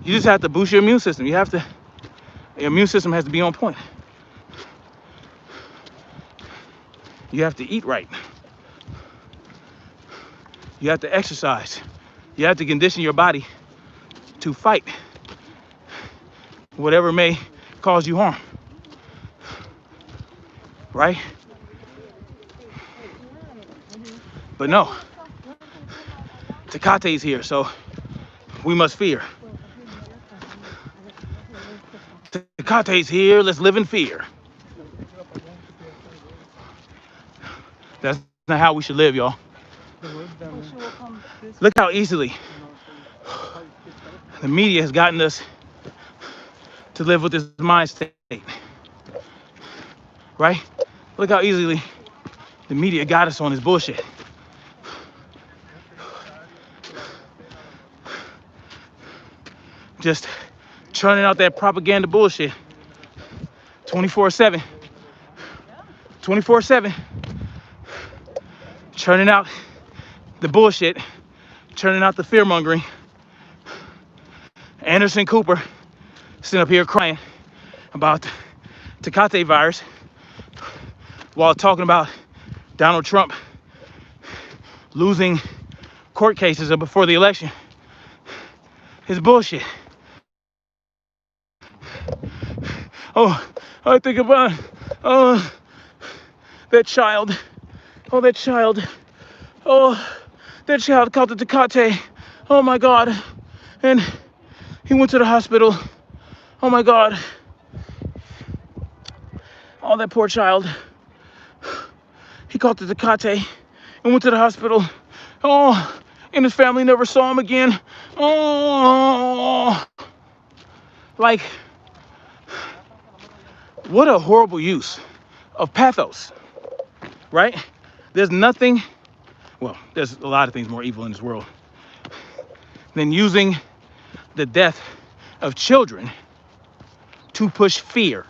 You just have to boost your immune system. Your immune system has to be on point. You have to eat right. You have to exercise. You have to condition your body to fight whatever may cause you harm. Right? But no. Tecate's here, so we must fear. Tecate's here, let's live in fear. That's not how we should live, y'all. Look how easily the media has gotten us to live with this mind state, right? Look how easily the media got us on this bullshit. Just churning out that propaganda bullshit 24/7. 24/7. Churning out the bullshit, churning out the fear mongering. Anderson Cooper sitting up here crying about Tecate virus while talking about Donald Trump losing court cases before the election. It's bullshit. Oh, I think about that child. Oh, that child. Oh, that child caught the Tecate. Oh my God. And he went to the hospital. Oh my God. Oh, that poor child. He caught the Tecate and went to the hospital. Oh, and his family never saw him again. Oh, like, what a horrible use of pathos, right? There's nothing, well, there's a lot of things more evil in this world than using the death of children to push fear.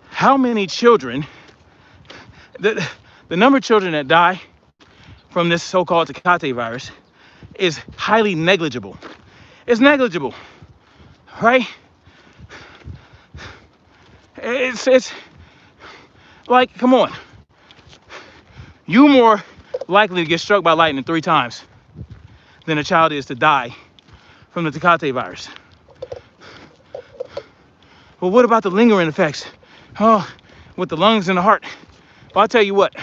How many children, the number of children that die from this so-called Tecate virus is highly negligible. It's negligible, right? It's like, come on. You more likely to get struck by lightning 3 times than a child is to die from the Tecate virus. Well, what about the lingering effects? Oh, with the lungs and the heart. Well, I'll tell you what.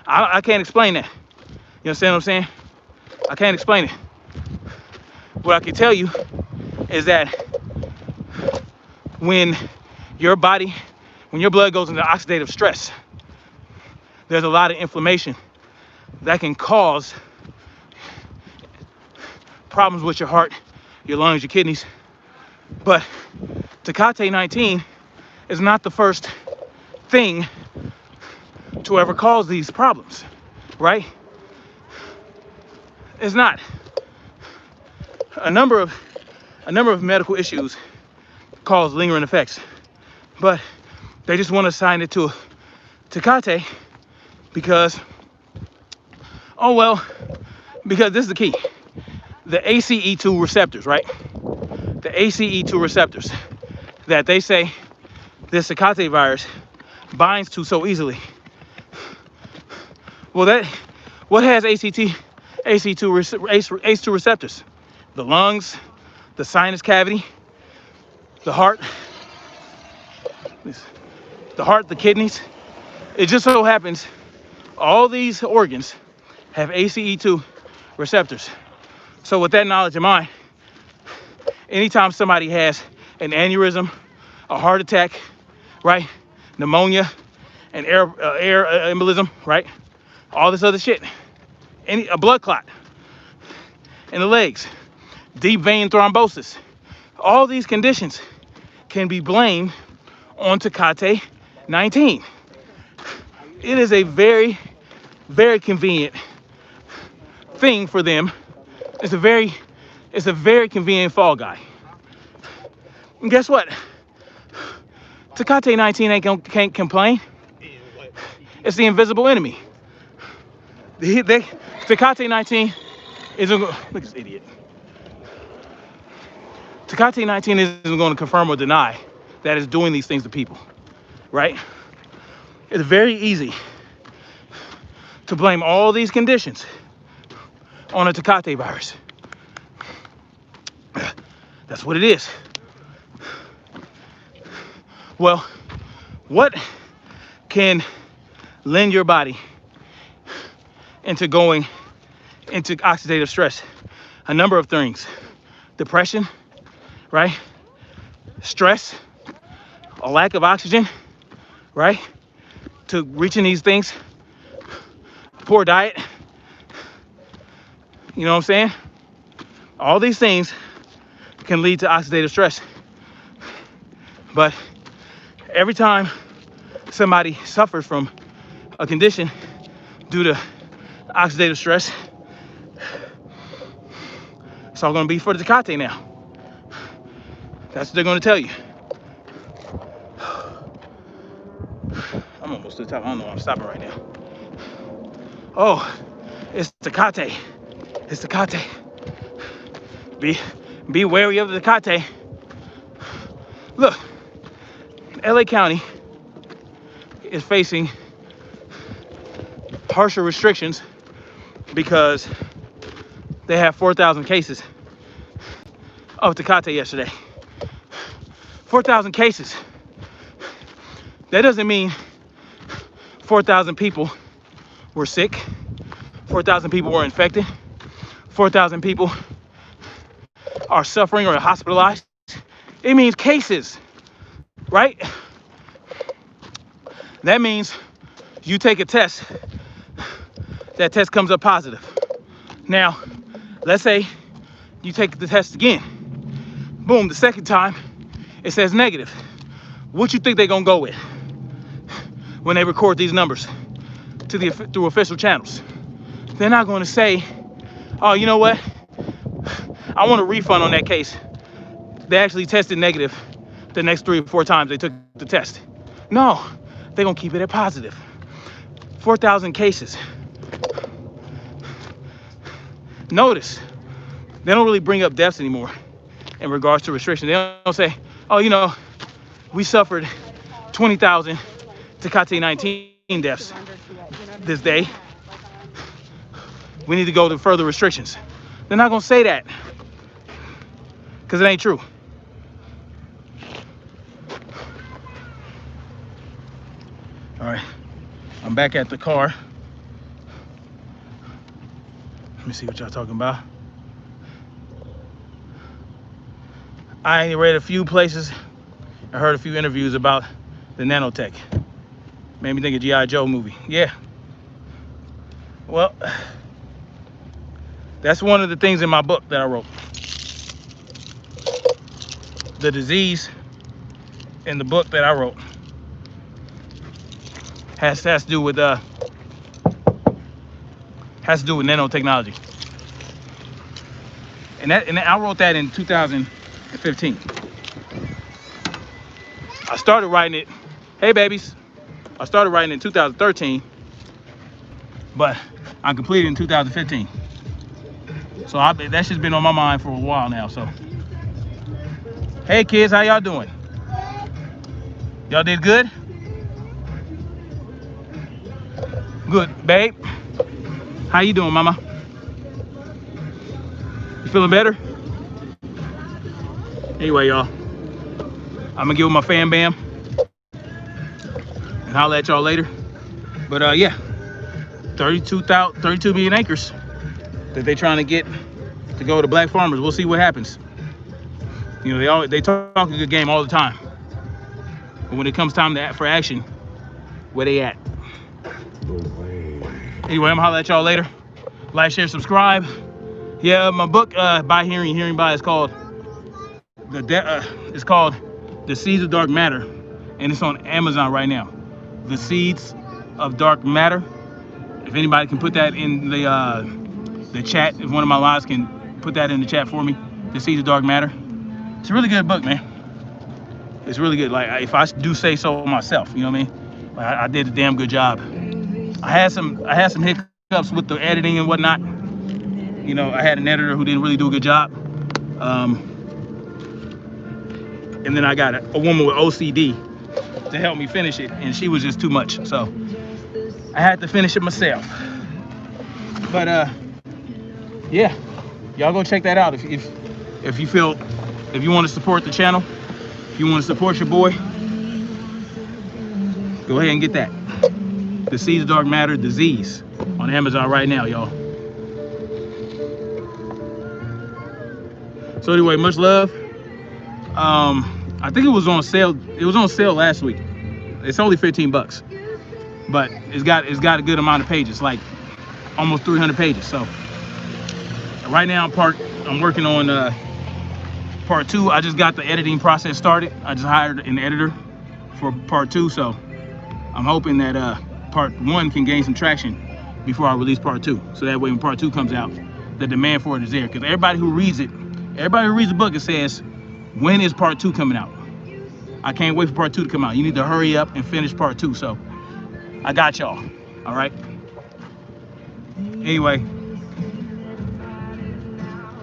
I can't explain that. You understand what I'm saying? I can't explain it. What I can tell you is that when your body, when your blood goes into oxidative stress, there's a lot of inflammation that can cause problems with your heart, your lungs, your kidneys. But Tecate-19 is not the first thing to ever cause these problems, right? It's not. A number of medical issues cause lingering effects, but they just want to assign it to Tecate because, oh well, because this is the key. The ACE2 receptors, right? The ACE2 receptors that they say this Tecate virus binds to so easily. Well, what has ACE2 receptors? The lungs, the sinus cavity, the heart, the kidneys. It just so happens all these organs have ACE2 receptors. So with that knowledge in mind, anytime somebody has an aneurysm, a heart attack, right, pneumonia, an air embolism, right, all this other shit, a blood clot in the legs, deep vein thrombosis, all these conditions can be blamed on Tecate-19. It is a very, very convenient thing for them. It's a very convenient fall guy. And guess what? Tecate-19 can't complain. It's the invisible enemy. Tecate-19 isn't, look at this idiot. Tecate-19 isn't going to confirm or deny that it's doing these things to people, right? It's very easy to blame all these conditions on a Tecate virus. That's what it is. Well, what can lend your body into going into oxidative stress? A number of things. Depression, right? Stress, a lack of oxygen, right? To reaching these things. Poor diet. You know what I'm saying? All these things can lead to oxidative stress. But every time somebody suffers from a condition due to oxidative stress, it's all gonna be for the Tecate now. That's what they're gonna tell you. I'm almost to the top. I don't know why I'm stopping right now. Oh, it's Tecate. It's Tecate. Be wary of the Tecate. Look, LA County is facing harsher restrictions because they have 4,000 cases of Tecate yesterday. 4,000 cases. That doesn't mean 4,000 people were sick. 4,000 people were infected. 4,000 people are suffering or hospitalized. It means cases, right? That means you take a test, that test comes up positive. Now, let's say you take the test again. Boom, the second time, it says negative. What you think they're gonna go with when they record these numbers through official channels? They're not gonna say, oh, you know what? I want a refund on that case. They actually tested negative the next 3 or 4 times they took the test. No, they're gonna keep it at positive. 4,000 cases. Notice, they don't really bring up deaths anymore in regards to restrictions. They don't say, oh, you know, we suffered 20,000 Tecate-19 deaths this day. We need to go to further restrictions. They're not gonna say that because it ain't true. All right, I'm back at the car. Let me see what y'all talking about. I read a few places. I heard a few interviews about the nanotech. Made me think of G.I. Joe movie. Yeah. Well, that's one of the things in my book that I wrote. The disease in the book that I wrote has to do with nanotechnology. And I wrote that in 2015. I started writing it, hey babies. I started writing it in 2013, but I completed it in 2015. So that's just been on my mind for a while now. So, hey kids, how y'all doing? Y'all did good? Good, babe. How you doing, mama? You feeling better? Anyway, y'all, I'm gonna give it my fam bam and holler at y'all later. But yeah, 32 million acres that they trying to get to go to black farmers. We'll see what happens. You know, they talk a good game all the time, but when it comes time for action, where they at? Anyway, I'm gonna holler at y'all later. Like, share, subscribe. Yeah, my book, By Hearing, Hearing By, is called The Seeds of Dark Matter, and it's on Amazon right now. The Seeds of Dark Matter. If anybody can put that in the chat, if one of my lives can put that in the chat for me, The Seeds of Dark Matter. It's a really good book, man. It's really good. Like, if I do say so myself, you know what I mean? Like, I did a damn good job. I had some hiccups with the editing and whatnot. You know, I had an editor who didn't really do a good job. And then I got a woman with OCD to help me finish it, and she was just too much. So I had to finish it myself. But yeah, y'all go check that out if you want to support the channel, if you want to support your boy, go ahead and get that. The Seeds of Dark Matter, Disease, on Amazon right now, y'all. So anyway, much love. I think it was on sale. It was on sale last week. It's only 15 bucks, but it's got a good amount of pages, like almost 300 pages. So right now I'm parked I'm working on part 2. I just got the editing process started. I just hired an editor for part 2, so I'm hoping that part 1 can gain some traction before I release part 2. So that way when part 2 comes out, the demand for it is there. Because everybody who reads the book, it says, when is part 2 coming out? I can't wait for part 2 to come out. You need to hurry up and finish part 2. So I got y'all. All right. Anyway.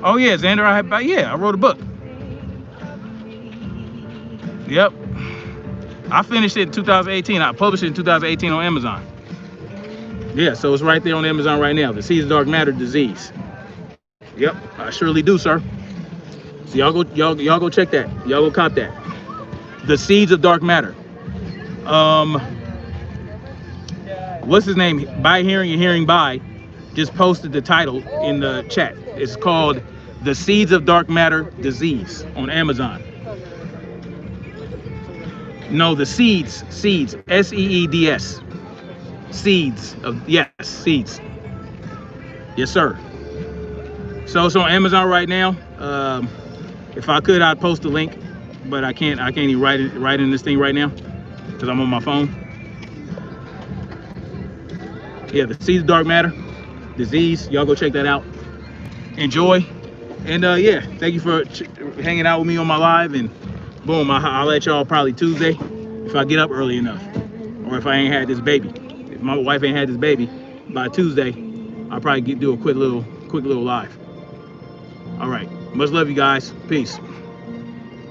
Oh yeah, Xander, I wrote a book. Yep. I finished it in 2018. I published it in 2018 on Amazon. Yeah, so it's right there on Amazon right now. The Seeds of Dark Matter Disease. Yep, I surely do, sir. So y'all go check that. Y'all go cop that. The Seeds of Dark Matter. What's his name? By Hearing and Hearing By just posted the title in the chat. It's called The Seeds of Dark Matter Disease on Amazon. No, the seeds, S-E-E-D-S. Seeds of, yes, seeds. Yes, sir. So it's on Amazon right now. If I could, I'd post the link, but I can't even write in this thing right now because I'm on my phone. Yeah, The Seeds of Dark Matter Disease. Y'all go check that out. Enjoy. And yeah, thank you for hanging out with me on my live. And boom, I'll let y'all probably Tuesday if I get up early enough, or if I ain't had this baby. If my wife ain't had this baby by Tuesday, I'll probably do a quick little live. All right, much love, you guys. Peace.